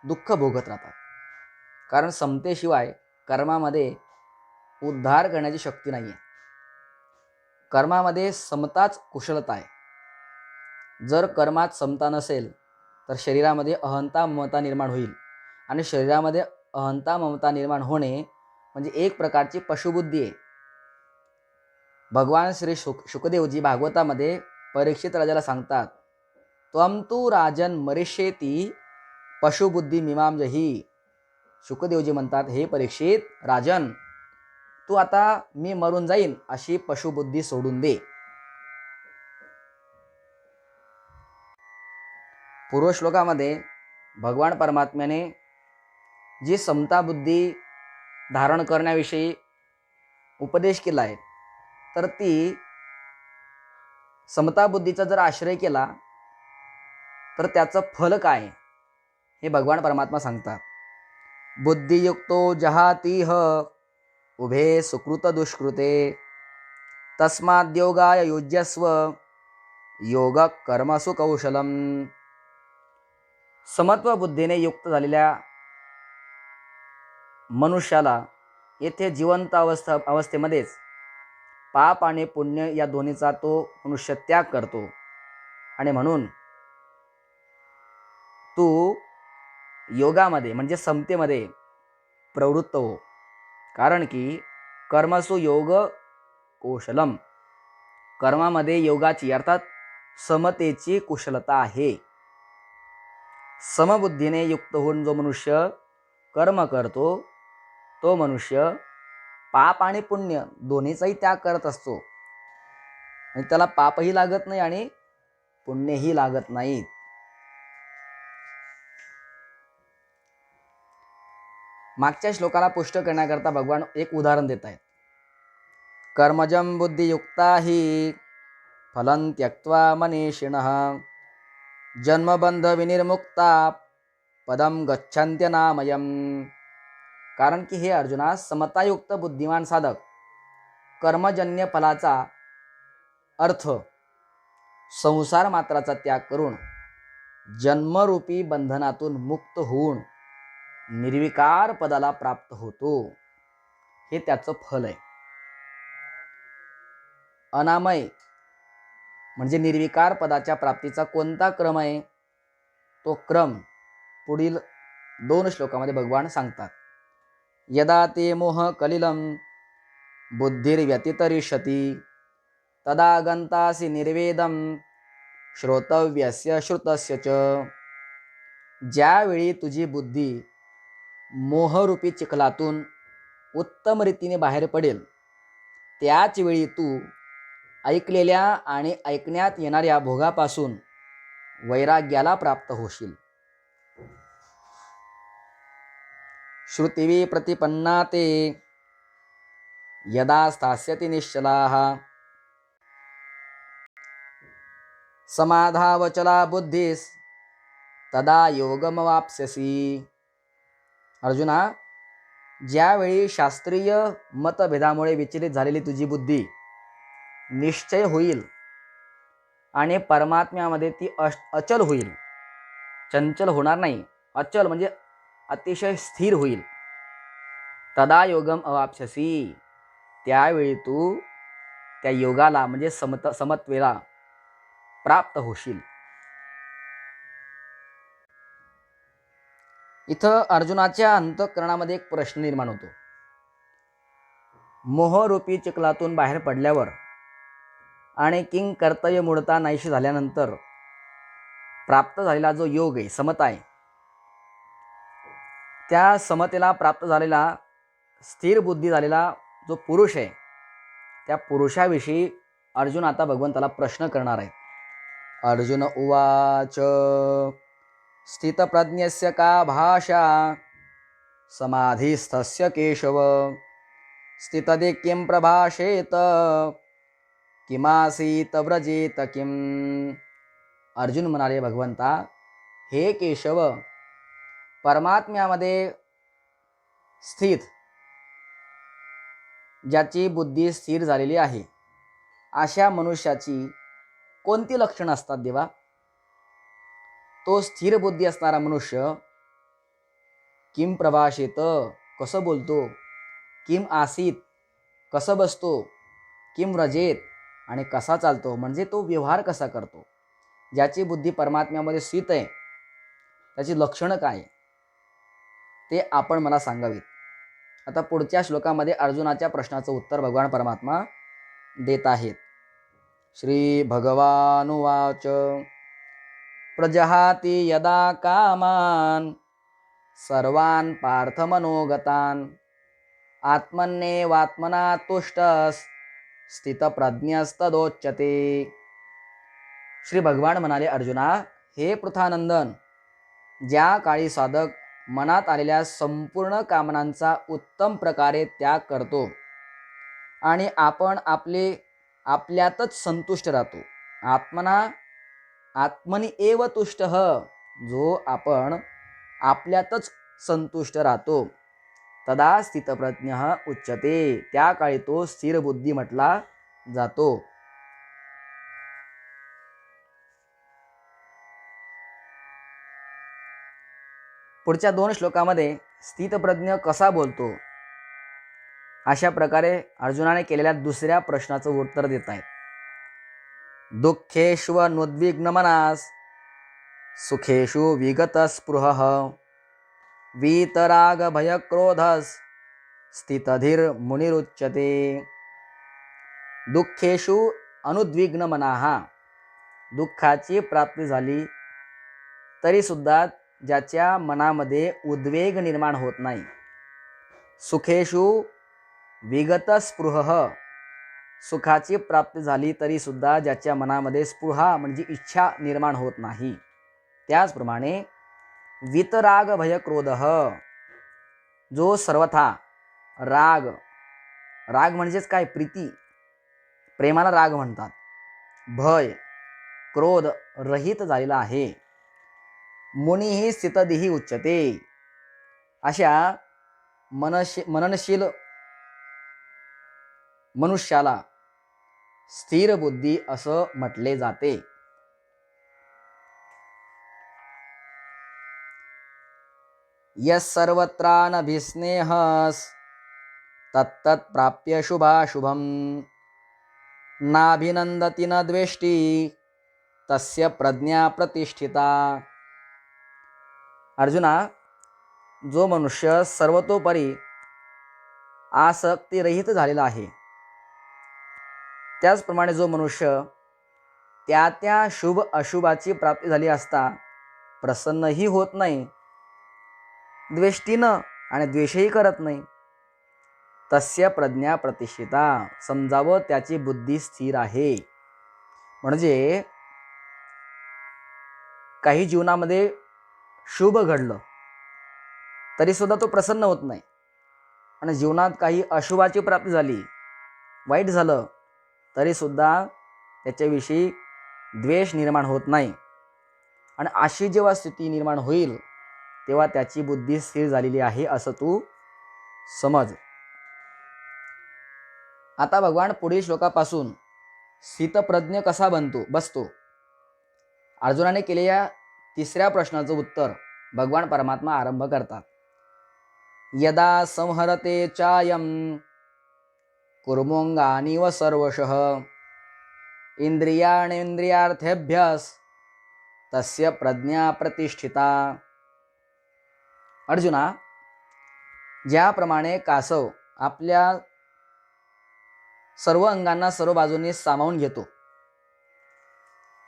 दुःख भोगत राहतात. कारण समतेशिवाय कर्मामध्ये उद्धार करण्याची शक्ती नाही आहे. कर्मामध्ये समताच कुशलता आहे. जर कर्मात समता नसेल तर शरीरामध्ये अहंता ममता निर्माण होईल. आणि शरीरामध्ये अहंता ममता निर्माण होणे म्हणजे एक प्रकारची पशुबुद्धी आहे. भगवान श्री शुकदेवजी भागवतामध्ये परीक्षित राजाला सांगतात, त्वं तु राजन मरिष्येती पशुबुद्धी मीमांजही. शुकदेवजी म्हणतात, हे परीक्षित राजन, तू आता मी मरून जाईन अशी पशुबुद्धी सोडून दे. पूर्व श्लोकामध्ये भगवान परमात्म्याने जी समता बुद्धी धारण करण्याविषयी उपदेश केला आहे, तर ती समता बुद्धीचा जर आश्रय केला तर त्याचं फल काय हे भगवान परमात्मा सांगतात. बुद्धियुक्तो जहातीह उभे सुकृत दुष्कृते तस्माद्योगाय युज्यस्व योग कर्मसु कौशलम. समत्व बुद्धीने युक्त झालेल्या मनुष्याला येथे जिवंत अवस्थेमध्येच पाप आणि पुण्य या दोन्हीचा तो मनुष्य त्याग करतो. आणि म्हणून तू योगामध्ये म्हणजे समतेमध्ये प्रवृत्त हो. कारण की कर्मसु योग कौशलम, कर्मामध्ये योगाची अर्थात समतेची कुशलता आहे. समबुद्धीने युक्त होऊन जो मनुष्य कर्म करतो तो मनुष्य पाप आणि पुण्य दोन्हीचाही त्याग करत असतो. आणि त्याला पापही लागत नाही आणि पुण्यही लागत नाहीत. मागच्या श्लोकाला पुष्ट करण्याकरता भगवान एक उदाहरण देत आहेत. कर्मजं बुद्धियुक्ता हि फलं त्यक्त्वा मनीषिणः जन्मबंध विनिर्मुक्ता पदम गच्छन्त्यनामयम्. कारण की हे अर्जुना, समतायुक्त बुद्धिमान साधक कर्मजन्य फलाचा अर्थ संसार मात्राचा त्याग करून जन्मरूपी बंधनातून मुक्त होऊन निर्विकार पदाला प्राप्त होतो. हे त्याचं फल आहे. अनामय म्हणजे निर्विकार पदाच्या प्राप्तीचा कोणता क्रम आहे, तो क्रम पुढील 2 श्लोकामध्ये भगवान सांगतात. यदा ते मोह कलिलं बुद्धिर्व्यतितरिष्यति तदा गंतासि निर्वेदम श्रोतव्यस्य श्रुतस्य च. ज्यावेळी तुझी बुद्धी मोहरूपी चिखलातून उत्तम रीतीने बाहेर पडेल, त्याच वेळी तू ऐकलेल्या आणि ऐकण्यात येणाऱ्या भोगापासून वैराग्याला प्राप्त होशील. श्रुतिवी प्रतिपन्ना ते यदा स्थास्यति निश्चलाः समाधावचला बुद्धीस तदा योगमवाप्स्यसि. अर्जुना, ज्यावेळी शास्त्रीय मतभेदामुळे विचलित झालेली तुझी बुद्धी निश्चय होईल आणि परमात्म्यामध्ये ती अचल होईल, चंचल होणार नाही, अचल म्हणजे अतिशय स्थिर होईल. तदा योगम अवाप्स्यसि, त्यावेळी तू त्या योगाला म्हणजे समत्वेला प्राप्त होशील. इथं अर्जुनाच्या अंतःकरणामध्ये एक प्रश्न निर्माण होतो. मोहरूपी चिखलातून बाहेर पडल्यावर आणि किंग कर्तव्य मूळता नाहीशी झाल्यानंतर प्राप्त झालेला जो योग आहे, समता आहे, त्या समतेला प्राप्त झालेला स्थिर बुद्धी झालेला जो पुरुष आहे, त्या पुरुषाविषयी अर्जुन आता भगवंताला प्रश्न करणार आहे. अर्जुन उवाच स्थितप्रज्ञस्य का भाषा समाधिस्थस्य केशव स्थितदे किं प्रभाषेत किमासीत व्रजेत किम. अर्जुन म्हणाले, भगवंता, हे केशव, परमात्म्यामध्ये स्थित ज्याची बुद्धी स्थिर झालेली आहे, अशा मनुष्याची कोणती लक्षणं असतात देवा? तो स्थिर बुद्धी असणारा मनुष्य किम प्रभाषेत, कसं बोलतो, किम आसीत, कसं बसतो, किम व्रजेत, आणि कसा चालतो, म्हणजे तो व्यवहार कसा करतो. ज्याची बुद्धी परमात्म्यामध्ये स्थित आहे, त्याची लक्षणं काय, ते आपण मला सांगावीत. आता पुढच्या श्लोकामध्ये अर्जुनाच्या प्रश्नाचं उत्तर भगवान परमात्मा देत आहेत. श्री भगवानुवाच प्रजहाति यदा कामान सर्वान् पार्थमनोगतान् आत्मन्येवात्मना तुष्टस् स्थितप्रज्ञस्तदोच्यते. श्री भगवान म्हणाले, अर्जुना, हे पृथानंदन, ज्या काळी साधक मनात आलेल्या संपूर्ण कामनांचा उत्तम प्रकारे त्याग करतो आणि आपण आपल्यातच संतुष्ट राहतो, आत्मनी एव तुष्टः, जो आपण आपल्यातच संतुष्ट राहतो, तदा स्थितप्रज्ञः उच्यते, त्या काळी तो स्थिर बुद्धी म्हटला जातो. पुढच्या 2 श्लोकामध्ये स्थितप्रज्ञ कसा बोलतो, अशा प्रकारे अर्जुनाने केलेल्या दुसऱ्या प्रश्नाचं उत्तर देत आहेत. दुःखेष्वनुद्विग्नमनास् सुखेषु विगतस्पृहः वीतरागभयक्रोधस् स्थितधीर्मुनिरुच्यते. दुःखेषु अनुद्विग्नमनाः, दुःखाची प्राप्ती झाली तरी सुद्धा ज्याच्या मनामध्ये उद्वेग निर्माण होत नाही. सुखेषु विगतस्पृहः, सुखाची प्राप्ती झाली तरी सुद्धा ज्याच्या मनामध्ये स्पृहा म्हणजे इच्छा निर्माण होत नाही. त्याचप्रमाणे वितराग भय क्रोधः, जो सर्वथा राग, राग म्हणजेच काय, प्रीती, प्रेमाला राग म्हणतात, भय, क्रोध रहित झालेला आहे. मुनीही स्थितदिही उच्यते. अशा मननशील मनुष्याला स्थिर बुद्धी असं म्हटले जाते. यस् सर्वत्रानभिस्नेहस् तत्तत् प्राप्य शुभाशुभम् नाभिनंदति न द्वेष्टि तस्य प्रज्ञा प्रतिष्ठिता. अर्जुना, जो मनुष्य सर्वतोपरी आसक्तीरहित झालेला आहे, त्याचप्रमाणे जो मनुष्य त्या त्या शुभ अशुभाची प्राप्ती झाली असता प्रसन्नही होत नाही, द्वेष्टीनं आणि द्वेषही करत नाही, तस्य प्रज्ञा प्रतिष्ठिता, समजावं त्याची बुद्धी स्थिर आहे. म्हणजे काही जीवनामध्ये शुभ घडलं तरी सुद्धा तो प्रसन्न होत नाही, आणि जीवनात काही अशुभाची प्राप्ती झाली, वाईट झालं, तरी सुद्धा त्याच्याविषयी द्वेष निर्माण होत नाही. आणि अशी जेव्हा स्थिती निर्माण होईल तेव्हा त्याची बुद्धी स्थिर झालेली आहे असं तू समज. आता भगवान पुढील श्लोकापासून स्थितप्रज्ञ कसा बसतो, अर्जुनाने केलेल्या तिसऱ्या प्रश्नाचं उत्तर भगवान परमात्मा आरंभ करतात. यदा संहरते चायम कुर्मोंगानिव सर्वशः इंद्रियाणेंद्रियार्थेभ्यस तस्य प्रज्ञा प्रतिष्ठिता. अर्जुना, ज्याप्रमाणे कासव आपल्या सर्व अंगांना सर्व बाजूंनी सामावून घेतो,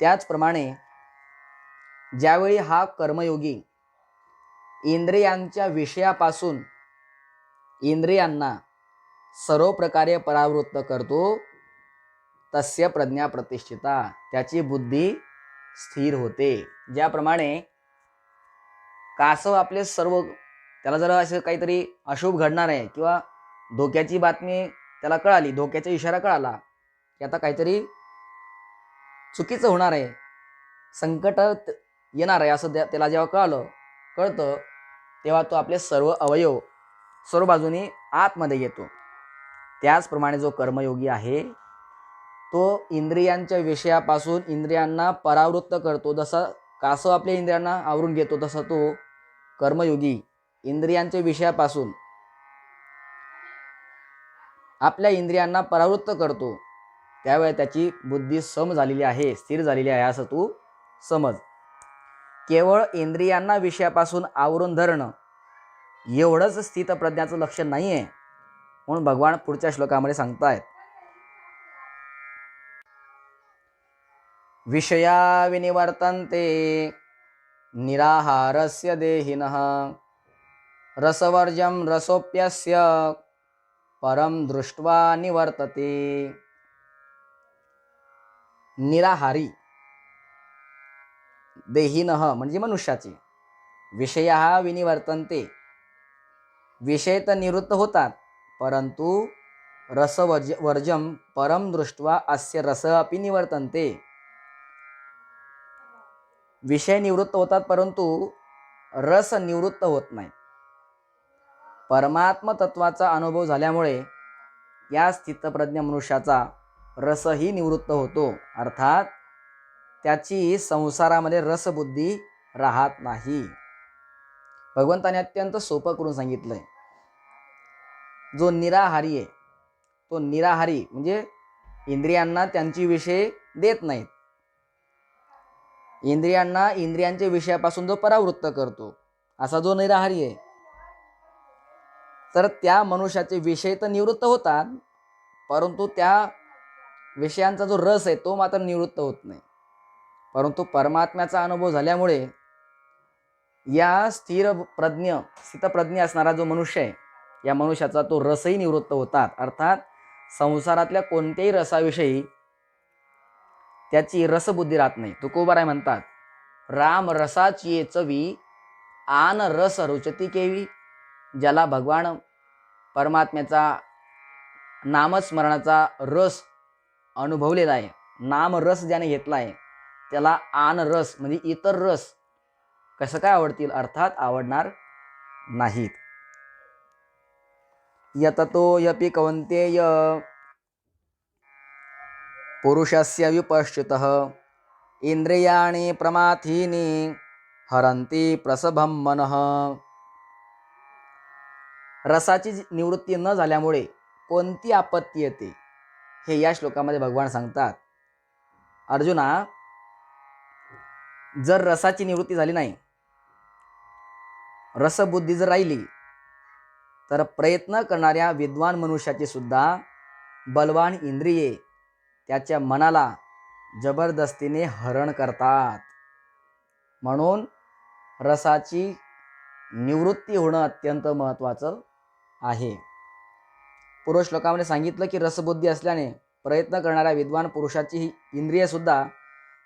त्याचप्रमाणे ज्यावेळी हा कर्मयोगी इंद्रियांच्या विषयापासून इंद्रियांना सर्व प्रकारे परावृत्त करतो, तस्य प्रज्ञा प्रतिष्ठिता, त्याची बुद्धी स्थिर होते. ज्याप्रमाणे कासव आपले सर्व, त्याला जर असं काहीतरी अशुभ घडणार आहे किंवा धोक्याची बातमी त्याला कळाली, धोक्याचा इशारा कळाला की आता काहीतरी चुकीचं होणार आहे, संकट येणार आहे, असं त्याला जेव्हा कळतं तेव्हा तो आपले सर्व अवयव सर्व बाजूनी आतमध्ये घेतो. त्याचप्रमाणे जो कर्मयोगी आहे तो इंद्रियांच्या विषयापासून इंद्रियांना परावृत्त करतो. जसा कासव आपल्या इंद्रियांना आवरून घेतो, तसा तो कर्मयोगी इंद्रियांच्या विषयापासून आपल्या इंद्रियांना परावृत्त करतो. त्यावेळी त्याची बुद्धी सम झालेली आहे, स्थिर झालेली आहे असं तू समज. केवळ इंद्रियांना विषयापासून आवरून धरणं एवढंच स्थितप्रज्ञाचं लक्षण नाही आहे, म्हणून भगवान पुढच्या श्लोकामध्ये सांगतायत. विषया विनिवर्तन्ते निराहारस्य देहिनः रसवर्जं रसोप्यस्य परम दृष्ट्वा निवर्तते. निराहारी देहिनः म्हणजे मनुष्याचे, विषया विनिवर्तन्ते, विषय तर निवृत्त होतात, परंतु रसवर्जम परम दृष्ट्वा अस्य रस अपि निवर्तन्ते. विषय निवृत्त होतात परंतु रस निवृत्त होत नाही. परमात्म तत्वाचा अनुभव झाल्यामुळे या स्थितप्रज्ञ मनुष्याचा रसही निवृत्त होतो, अर्थात त्याची संसारामध्ये रसबुद्धी राहत नाही. भगवंताने अत्यंत सोपं करून सांगितलंय. जो निराहारी आहे तो निराहारी म्हणजे इंद्रियांना त्यांची विषय देत नाहीत, इंद्रियांना इंद्रियांच्या विषयापासून जो परावृत्त करतो, असा जो निराहारी आहे, तर त्या मनुष्याचे विषय तर निवृत्त होतात, परंतु त्या विषयांचा जो रस आहे तो मात्र निवृत्त होत नाही. परंतु परमात्म्याचा अनुभव झाल्यामुळे या स्थितप्रज्ञ असणारा जो मनुष्य आहे, या मनुष्याचा तो रसही निवृत्त होतात, अर्थात संसारातल्या कोणत्याही रसाविषयी त्याची रसबुद्धी राहत नाही. तुकोबाराय म्हणतात, राम रसाची चवी आन रस रुचती केवी. ज्याला भगवान परमात्म्याचा नामस्मरणाचा रस अनुभवलेला आहे, नाम रस ज्याने घेतला आहे, त्याला आन रस म्हणजे इतर रस कसं काय आवडतील, अर्थात आवडणार नाहीत. यततो यपि कौन्तेय पुरुषस्य विपश्चितः इंद्रियाणि प्रमाथीनि हरन्ति प्रसभं मनः. रसाची निवृत्ती न झाल्यामुळे कोणती आपत्ती येते हे या श्लोकामध्ये भगवान सांगतात. अर्जुना, जर रसाची निवृत्ती झाली नाही, रसबुद्धी जर राहिली, तर प्रयत्न करणाऱ्या विद्वान मनुष्याची सुद्धा बलवान इंद्रिये त्याच्या मनाला जबरदस्तीने हरण करतात. म्हणून रसाची निवृत्ती होणं अत्यंत महत्त्वाचं आहे. पूर्व श्लोकामध्ये सांगितलं की रसबुद्धी असल्याने प्रयत्न करणाऱ्या विद्वान पुरुषाची ही इंद्रिय सुद्धा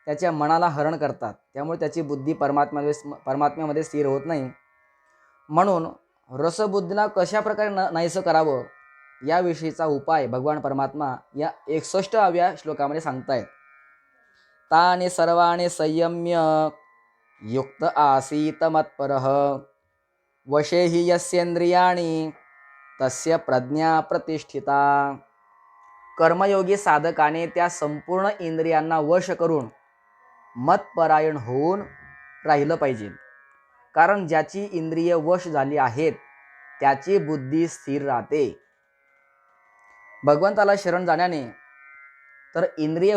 त्याच्या मनाला हरण करतात, त्यामुळे त्याची बुद्धी परमात्म्यामध्ये स्थिर होत नाही. म्हणून रसबुद्धीला कशा प्रकारे नाहीसं करावं याविषयीचा उपाय भगवान परमात्मा या 61व्या श्लोकामध्ये सांगतायत. तानि सर्वाणि संयम्य युक्त आसीत मत्परः वशे हि यस्येंद्रियाणि तस्य प्रज्ञा प्रतिष्ठिता. कर्मयोगी साधकाने त्या संपूर्ण इंद्रियांना वश करून मतपरायण होऊन राहिलं पाहिजे. कारण ज्याची इंद्रिय वश झाली आहेत त्याची बुद्धी स्थिर राहते. भगवंताला शरण जाण्याने तर इंद्रिय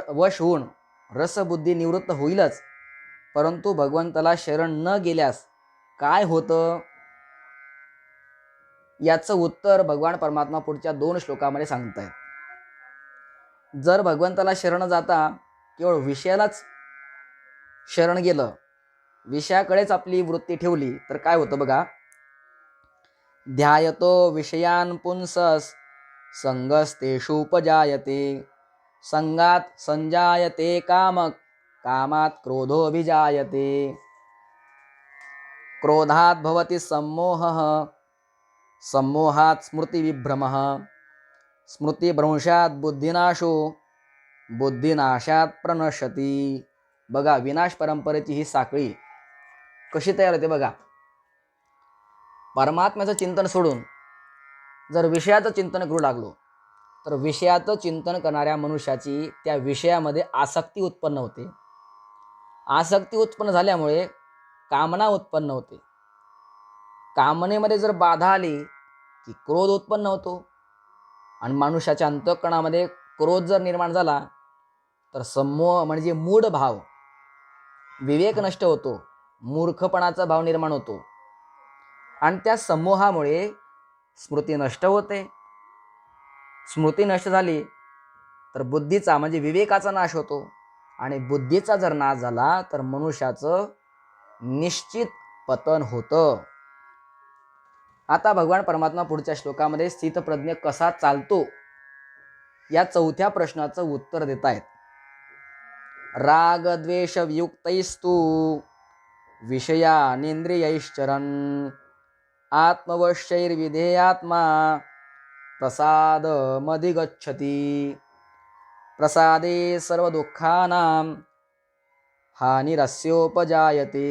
वश होऊन रसबुद्धी निवृत्त होईलच, परंतु भगवंताला शरण न गेल्यास काय होतं याचं उत्तर भगवान परमात्मा पुढच्या 2 श्लोकामध्ये सांगतायत. जर भगवंताला शरण जाता केवळ विषयालाच शरण गेलं, विषयाकडेच आपली वृत्ती ठेवली, तर काय होतं बघा. ध्यायतो विषयान पुंसस संगस्तेषुपजायते संगात संजायते कामक कामात क्रोधोभिजायते क्रोधात भवति सम्मोहः सम्मोहात स्मृतिविभ्रमः स्मृतिभ्रंशात बुद्धिनाशो बुद्धिनाशात प्रणश्यति. बघा, विनाश परंपरेची ही साखळी कशी तयार होते बघा. परमात्म्याचं चिंतन सोडून जर विषयाचं चिंतन करू लागलो, तर विषयाचं चिंतन करणाऱ्या मनुष्याची त्या विषयामध्ये आसक्ती उत्पन्न होते. आसक्ती उत्पन्न झाल्यामुळे कामना उत्पन्न होते. कामनेमध्ये जर बाधा आली की क्रोध उत्पन्न होतो, आणि मनुष्याच्या अंतःकरणामध्ये क्रोध जर निर्माण झाला तर सम्मोह म्हणजे मूढ भाव, विवेक नष्ट होतो, मूर्खपणाचा भाव निर्माण होतो, आणि त्या सम्मोहामुळे स्मृती नष्ट होते. स्मृती नष्ट झाली तर बुद्धीचा म्हणजे विवेकाचा नाश होतो, आणि बुद्धीचा जर नाश झाला तर मनुष्याचं निश्चित पतन होतं. आता भगवान परमात्मा पुढच्या श्लोकामध्ये स्थितप्रज्ञ कसा चालतो या 4थ्या प्रश्नाचं उत्तर देत आहेत. राग द्वेष वियुक्तैस्तु विषयानेंद्रियैश्चरन् आत्मवश्यैर्विधेयात्मा प्रसादमधिगच्छति प्रसादे सर्वदुःखानां हानिरस्योपजायते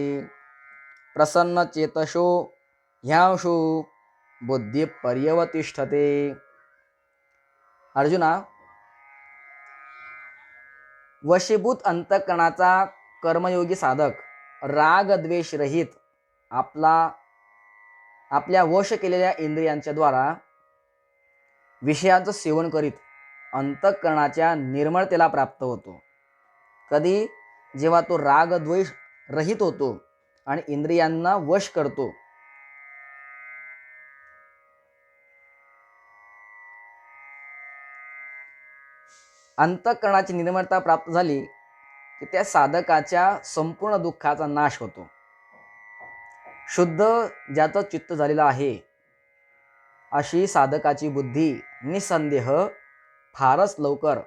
प्रसन्नचेतसो ह्यांशु बुद्धी पर्यवतिष्ठते. अर्जुना, वशीभूत अंतःकरणाचा कर्मयोगी साधक राग द्वेष रहित आपल्या वश केलेल्या इंद्रियांच्या द्वारा विषयांचं सेवन करीत अंतःकरणाच्या निर्मळतेला प्राप्त होतो. कधी? जेव्हा तो राग द्वेष रहित होतो आणि इंद्रियांना वश करतो. अंतःकरणाची निर्मळता प्राप्त झाली की त्या साधकाच्या संपूर्ण दुःखाचा नाश होतो. शुद्ध ज्याचं चित्त झालेलं आहे अशी साधकाची बुद्धी निसंदेह फारच लवकर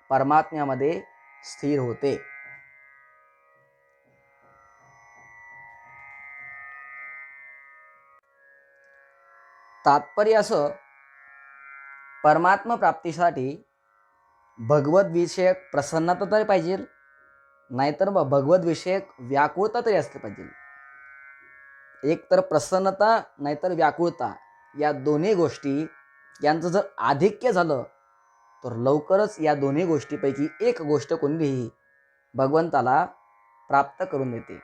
परमात्म्यामध्ये स्थिर होते. तात्पर्य असं, परमात्मा प्राप्तीसाठी भगवत विषयक प्रसन्नता तरी पाहिजे, नाहीतर भगवत विषयक व्याकुळता तरी असली पाहिजे. एक तर प्रसन्नता नाहीतर व्याकुळता, या दोन्ही गोष्टी यांचं जर आधिक्य झालं तर लवकरच या दोन्ही गोष्टीपैकी एक गोष्ट कोणीही भगवंताला प्राप्त करून देते.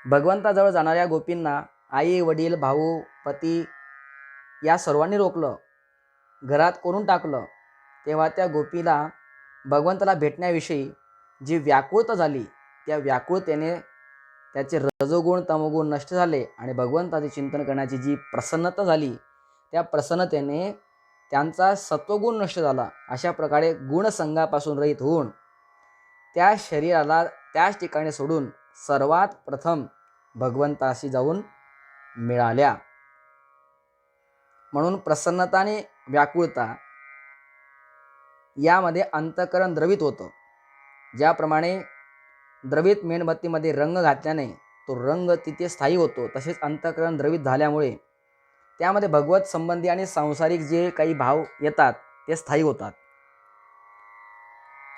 भगवंताजवळ जाणाऱ्या गोपींना आई वडील भाऊ पती या सर्वांनी रोखलं, घरात कोणून टाकलं, तेव्हा त्या गोपीला भगवंताला भेटण्याविषयी जी व्याकुळता झाली, त्या व्याकुळतेने त्याचे रजोगुण तमोगुण नष्ट झाले आणि भगवंताचे चिंतन करण्याची जी प्रसन्नता झाली, त्या प्रसन्नतेने त्यांचा सत्वगुण नष्ट झाला. अशा प्रकारे गुणसंगापासून रहित होऊन त्या शरीराला त्याच ठिकाणी सोडून सर्वात प्रथम भगवंताशी जाऊन मिळाल्या. म्हणून प्रसन्नता आणि व्याकुळता यामध्ये अंतःकरण द्रवित होतं. ज्याप्रमाणे द्रवित मेणबत्तीमध्ये रंग घातल्याने तो रंग तिथे स्थायी होतो, तसेच अंतःकरण द्रवित झाल्यामुळे त्यामध्ये भगवत संबंधी आणि सांसारिक जे काही भाव येतात ते स्थायी होतात.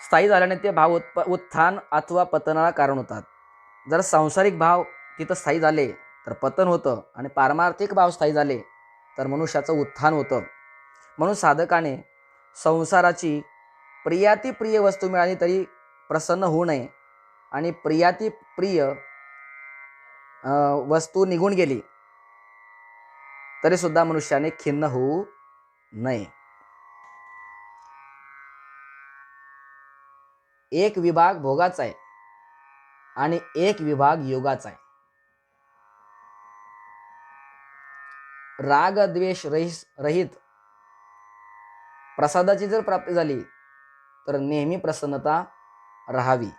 स्थायी झाल्याने ते भाव उत्थान अथवा पतनाला कारण होतात. जर सांसारिक भाव तिथं स्थायी झाले तर पतन होतं आणि पारमार्थिक भाव स्थायी झाले तर मनुष्याचं उत्थान होतं. म्हणून साधकाने संसाराची प्रियातिप्रिय वस्तू मिळाली तरी प्रसन्न होऊ नये आणि प्रियातिप्रिय वस्तू निघून गेली तरी सुद्धा मनुष्याने खिन्न होऊ नये. एक विभाग भोगाचा आहे आणि एक विभाग योगाचा आहे. राग द्वेष रहित प्रसादाची जर प्राप्ती झाली तर नेहमी प्रसन्नता राहावी,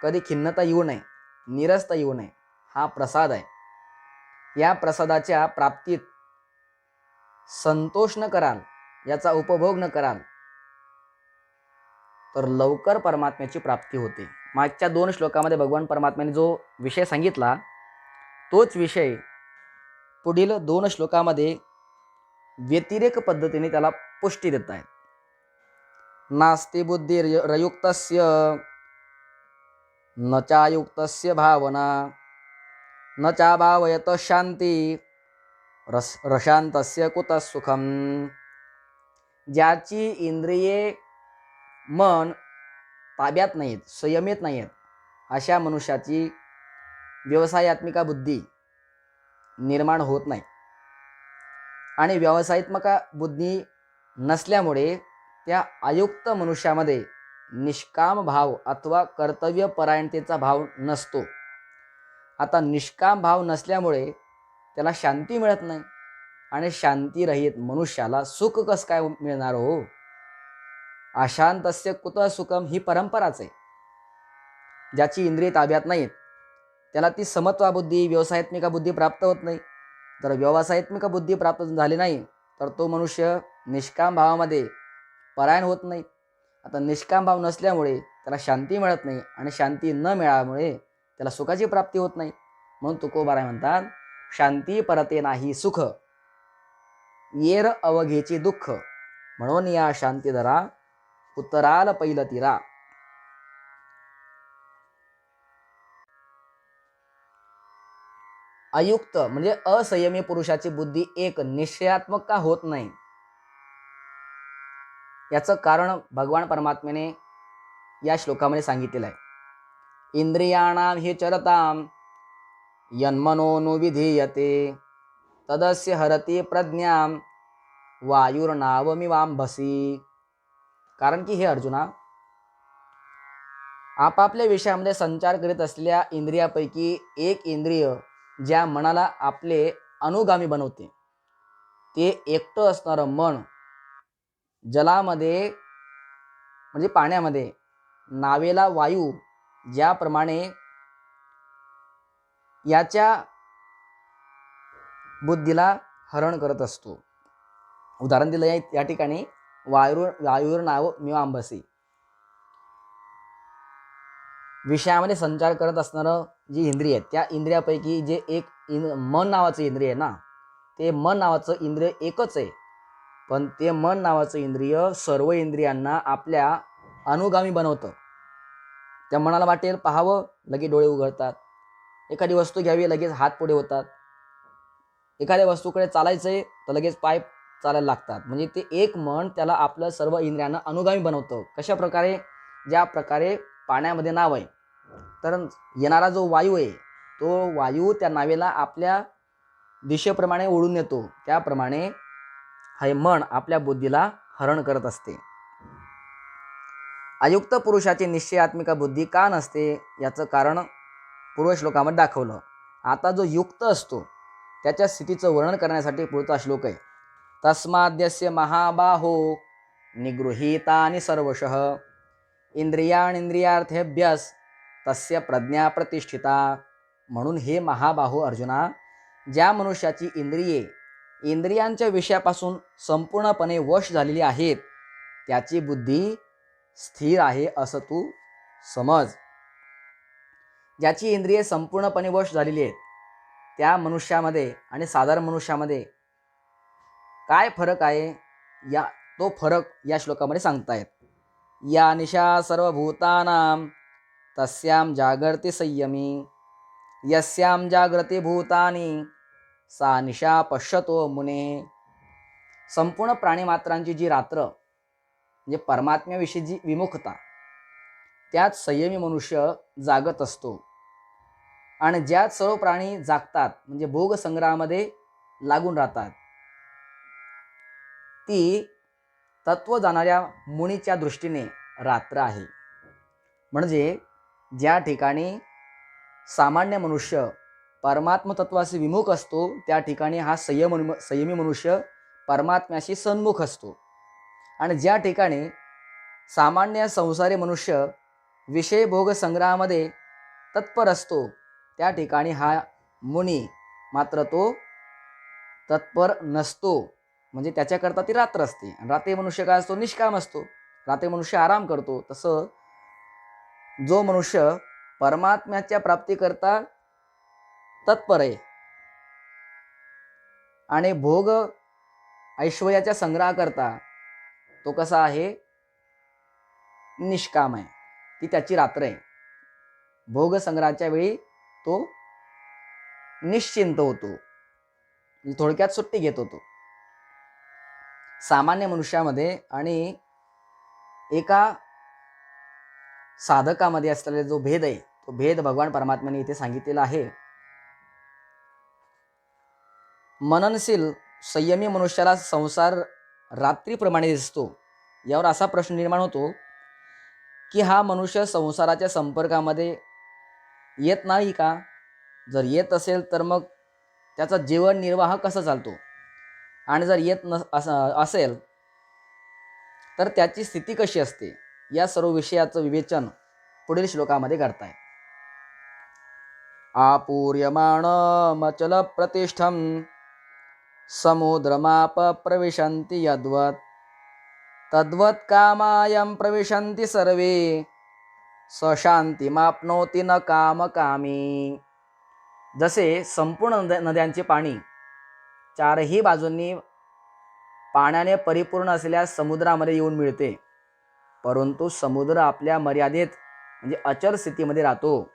कधी खिन्नता येऊ नये, निरसता येऊ नये. हा प्रसाद आहे. या प्रसादाच्या प्राप्तीत संतोष न कराल, याचा उपभोग न कराल तर लवकर परमात्म्याची प्राप्ती होते. मागच्या 2 श्लोकामध्ये भगवान परमात्म्याने जो विषय सांगितला तोच विषय पुढील 2 श्लोकामध्ये व्यतिरेक पद्धतीने त्याला पुष्टी देत आहेत. नास्ति बुद्धी रयुक्तस्य न चायुक्तस्य भावना न चाभावयत शांती रशांतस्य कुतः सुखम. ज्याची इंद्रिये मन ताब्यात नाहीत, संयमित नाहीत, अशा मनुष्याची व्यवसायात्मिका बुद्धी निर्माण होत नाही. आणि व्यवसायात्मक बुद्धी नसल्यामुळे त्या अयुक्त मनुष्यामध्ये निष्काम भाव अथवा कर्तव्यपरायणतेचा भाव नसतो. आता निष्काम भाव नसल्यामुळे त्याला शांती मिळत नाही आणि शांतीरहित मनुष्याला सुख कसं काय मिळणार हो. अशांतस्य कुतः सुखम ही परंपराच आहे. ज्याची इंद्रिय ताब्यात नाहीत त्याला ती समत्वा बुद्धी व्यवसायात्मिका बुद्धी प्राप्त होत नाही. जर व्यवसायात्मिक बुद्धी प्राप्त झाली नाही तर तो मनुष्य निष्काम भावामध्ये परायण होत नाही. आता निष्काम भाव नसल्यामुळे त्याला शांती मिळत नाही आणि शांती न मिळाल्यामुळे त्याला सुखाची प्राप्ती होत नाही. म्हणून तुकोबाराय म्हणतात, शांती परते नाही सुख, येर अवघेची दुःख, म्हणून या शांतीधरा उतराल पहिलं तिरा. अयुक्त म्हणजे असंयमी पुरुषाची बुद्धी एक निश्चयात्मक का होत नाही, याचं कारण भगवान परमात्म्याने या श्लोकामध्ये सांगितलेलं आहे. इंद्रियाणाम हि चरताम यन्मनोनुविधीयते तदस्य हरति प्रज्ञाम वायुर्नावमिवांभसी. कारण की हे अर्जुना, आपापल्या विषयामध्ये संचार करीत असलेल्या इंद्रियापैकी एक इंद्रिय ज्या मनाला आपले अनुगामी बनवते, ते एकटं असणारं मन जलामध्ये म्हणजे पाण्यामध्ये नावेला वायू ज्याप्रमाणे याच्या बुद्धीला हरण करत असतो. उदाहरण दिलं या ठिकाणी वायुर नाव मीमांबसी. विषयामध्ये संचार करत असणारं जी इंद्रिय आहे त्या इंद्रियापैकी जे एक मन नावाचं इंद्रिय आहे ना, ते मन नावाचं इंद्रिय एकच आहे, पण ते मन नावाचं इंद्रिय सर्व इंद्रियांना आपल्या अनुगामी बनवतं. त्या मनाला वाटेल पाहावं, लगेच डोळे उघडतात. एखादी वस्तू घ्यावी, लगेच हात पुढे होतात. एखाद्या वस्तूकडे चालायचंय तर लगेच पाय चालायला लागतात. म्हणजे ते एक मन त्याला आपलं सर्व इंद्रियांना अनुगामी बनवतं. कशा प्रकारे? ज्या प्रकारे पाण्यामध्ये नाव आहे, तर येणारा जो वायू आहे तो वायू त्या नावेला आपल्या दिशेप्रमाणे ओढून नेतो, त्याप्रमाणे हे मन आपल्या बुद्धीला हरण करत असते. अयुक्त पुरुषाची निश्चयात्मिका बुद्धी का नसते याचं कारण पूर्व श्लोकामध्ये दाखवलं. आता जो युक्त असतो त्याच्या स्थितीचं वर्णन करण्यासाठी पुढचा श्लोक आहे. तस्माद्यस्य महाबाहो निगृहीतानि सर्वशः इंद्रियार्थेभ्यस तस्य प्रज्ञा प्रतिष्ठिता. म्हणून हे महाबाहो अर्जुना, ज्या मनुष्याची इंद्रियांच्या विषयापासून संपूर्णपणे वश झालेली आहेत त्याची बुद्धी स्थिर आहे असं तू समज. ज्याची इंद्रिये संपूर्णपणे वश झालेली आहेत त्या मनुष्यामध्ये आणि साधारण मनुष्यामध्ये काय फरक आहे, तो फरक या श्लोकामध्ये सांगतायत. या निशा सर्वभूतानां तस्यां जागर्ति संयमी यस्यां जागृती भूतानी सा निशा पश्यतो मुने. संपूर्ण प्राणीमात्रांची जी रात्र म्हणजे परमात्म्याविषयी जी विमुखता, त्यात संयमी मनुष्य जागत असतो. आणि ज्यात सर्व प्राणी जागतात म्हणजे भोग संग्रहामध्ये लागून राहतात, ती तत्व जाणाऱ्या मुनीच्या दृष्टीने रात्र आहे. म्हणजे ज्या ठिकाणी सामान्य मनुष्य परमात्म तत्वाशी विमुख असतो त्या ठिकाणी हा संयमी मनुष्य परमात्म्याशी सन्मुख असतो. आणि ज्या ठिकाणी सामान्य संसारी मनुष्य विषय भोग संग्रहामध्ये तत्पर असतो त्या ठिकाणी हा मुनी मात्र तो तत्पर नसतो. म्हणजे त्याच्याकरता ती रात्र असते. आणि रात्री मनुष्य काय असतो? निष्काम असतो. रात्री मनुष्य आराम करतो. तसं जो मनुष्य परमात्म्याच्या प्राप्तीकरता तत्पर आहे आणि भोग ऐश्वर्याच्या संग्रहाकरता तो कसा आहे? निष्काम आहे. ती त्याची रात्र आहे. भोग संग्रहाच्या वेळी तो निश्चिंत होतो, थोडक्यात सुट्टी घेत होतो. सामान्य मनुष्यामध्ये आणि एका साधकामध्ये असलेला जो भेद आहे तो भेद भगवान परमात्म्याने इथे सांगितलेला आहे. मननशील संयमी मनुष्याला संसार रात्रीप्रमाणे दिसतो. यावर असा प्रश्न निर्माण होतो की हा मनुष्य संसाराच्या संपर्कामध्ये येत नाही का? जर येत असेल तर मग त्याचा जीवन निर्वाह कसा चालतो? आणि जर येत असेल तर त्याची स्थिती कशी असते? या सर्व विषयाचं विवेचन पुढील श्लोकामध्ये करताय. आपूर्यमाणमचल प्रतिष्ठम समुद्रमाप प्रविशन्ति यद्वत् तद्वत् कामायं प्रविशन्ति सर्वे स शांतिमाप्नोति न कामकामी. जसे संपूर्ण नद्यांचे पाणी चारही बाजूंनी पाण्याने परिपूर्ण असलेल्या समुद्रामध्ये येऊन मिळते, परंतु समुद्र आपल्या मर्यादेत म्हणजे अचल स्थितीमध्ये राहतो,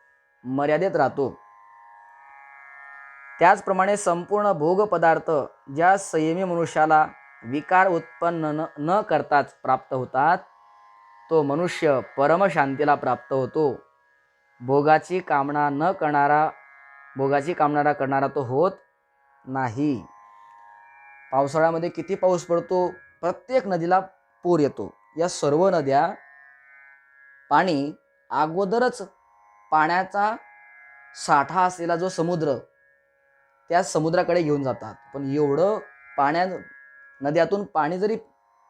मर्यादेत राहतो. त्याचप्रमाणे संपूर्ण भोग पदार्थ ज्या संयमी मनुष्याला विकार उत्पन्न न करताच प्राप्त होतात तो मनुष्य परमशांतीला प्राप्त होतो. भोगाची कामना करणारा तो होत नाही. पावसाळ्यामध्ये किती पाऊस पडतो, प्रत्येक नदीला पूर येतो. या सर्व नद्या पाणी अगोदरच पाण्याचा साठा असलेला जो समुद्र त्या समुद्राकडे घेऊन जातात. पण एवढं नद्यातून पाणी जरी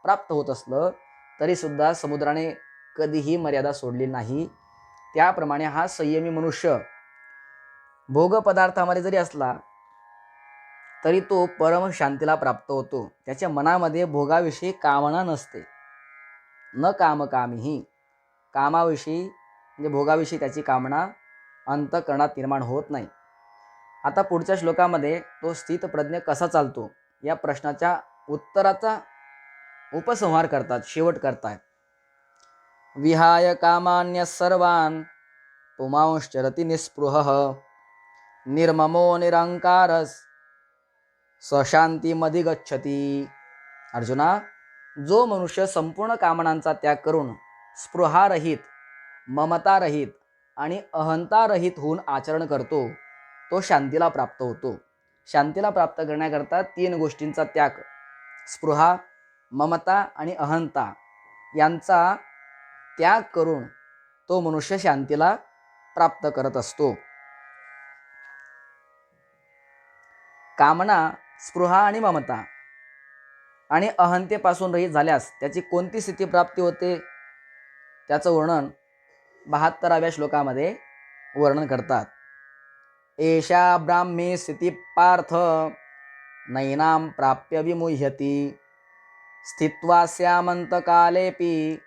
प्राप्त होत असलं तरी सुद्धा समुद्राने कधीही मर्यादा सोडली नाही. त्याप्रमाणे हा संयमी मनुष्य भोग पदार्थामध्ये जरी असला तरी तो परम शांतीला प्राप्त होतो. त्याच्या मनामध्ये भोगाविषयी कामना नसते. न कामकामीही, कामाविषयी म्हणजे भोगाविषयी त्याची कामना अंतःकरणात निर्माण होत नाही. आता पुढच्या श्लोकामध्ये तो स्थितप्रज्ञ कसा चालतो या प्रश्नाच्या उत्तराचा उपसंहार करतात, शेवट करतायत. विहाय कामान्य सर्वान पुमांश्चरति निस्पृहः निर्ममो निरंकारस स्वशांतीमधी गच्छती. अर्जुना, जो मनुष्य संपूर्ण कामनांचा त्याग करून स्पृहारहित, ममतारहित आणि अहंतारहित होऊन आचरण करतो तो शांतीला प्राप्त होतो. शांतीला प्राप्त करण्याकरता 3 गोष्टींचा त्याग, स्पृहा, ममता आणि अहंता यांचा त्याग करून तो मनुष्य शांतीला प्राप्त करत असतो. कामना, स्पृहा आणि ममता आणि अहंतेपासून रहित झाल्यास त्याची कोणती स्थिती प्राप्ती होते त्याचं वर्णन 72व्या श्लोकामध्ये वर्णन करतात. एषा ब्राह्मी स्थिती पार्थ नैनां प्राप्य विमुह्यति स्थित्वा स्यामंतकालेपि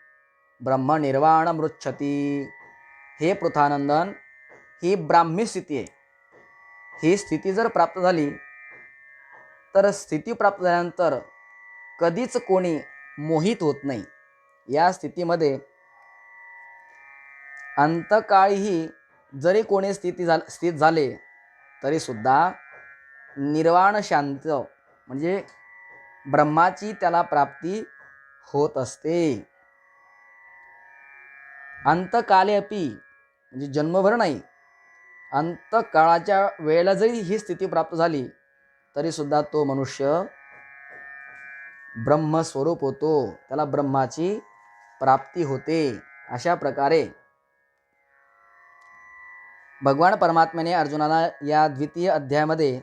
ब्रह्मनिर्वाण मृच्छति. हे पृथानंदन, ही ब्राह्मी स्थिती आहे. ही स्थिती जर प्राप्त झाली तर स्थिती प्राप्त झाल्यानंतर कधीच कोणी मोहित होत नाही. या स्थितीमध्ये अंतकाळीही जरी कोणी स्थित झाले तरी सुद्धा निर्वाण शांत म्हणजे ब्रह्माची त्याला प्राप्ती होत असते. अंतकाले अपि म्हणजे जन्मभर नाही, अंतकाळाच्या वेळेला जरी ही स्थिती प्राप्त झाली तरी सुद्धा तो मनुष्य ब्रह्मस्वरूप होतो, त्याला ब्रह्माची प्राप्ती होते. अशा प्रकारे भगवान परमात्म्याने अर्जुनाला या द्वितीय अध्यायामध्ये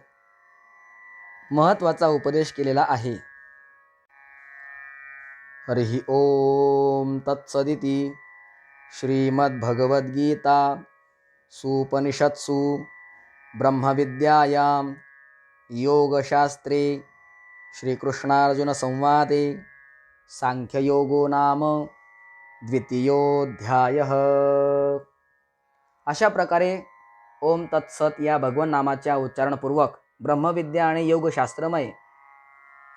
महत्त्वाचा उपदेश केलेला आहे. हरिः ओम तत्सदिति श्रीमद्भगवद्गीता सुपनिषत्सु ब्रह्मविद्यायां योगशास्त्रे श्रीकृष्णार्जुन संवादे सांख्ययोगो नाम द्वितीयोऽध्यायः. अशा प्रकारे ओम तत्सत या भगवान नामाच्या उच्चारणपूर्वक ब्रह्मविद्या आणि योगशास्त्रमय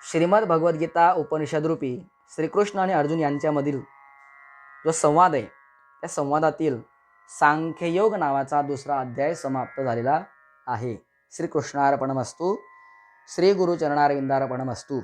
श्रीमद भगवद्गीता उपनिषदरूपी श्रीकृष्ण आणि अर्जुन यांच्यामधील जो संवाद आहे त्या संवादातील सांख्ययोग नावाचा 2रा अध्याय समाप्त झालेला आहे. श्रीकृष्णार्पणमस्तु. श्री गुरुचरणारविंदार्पणमस्तु.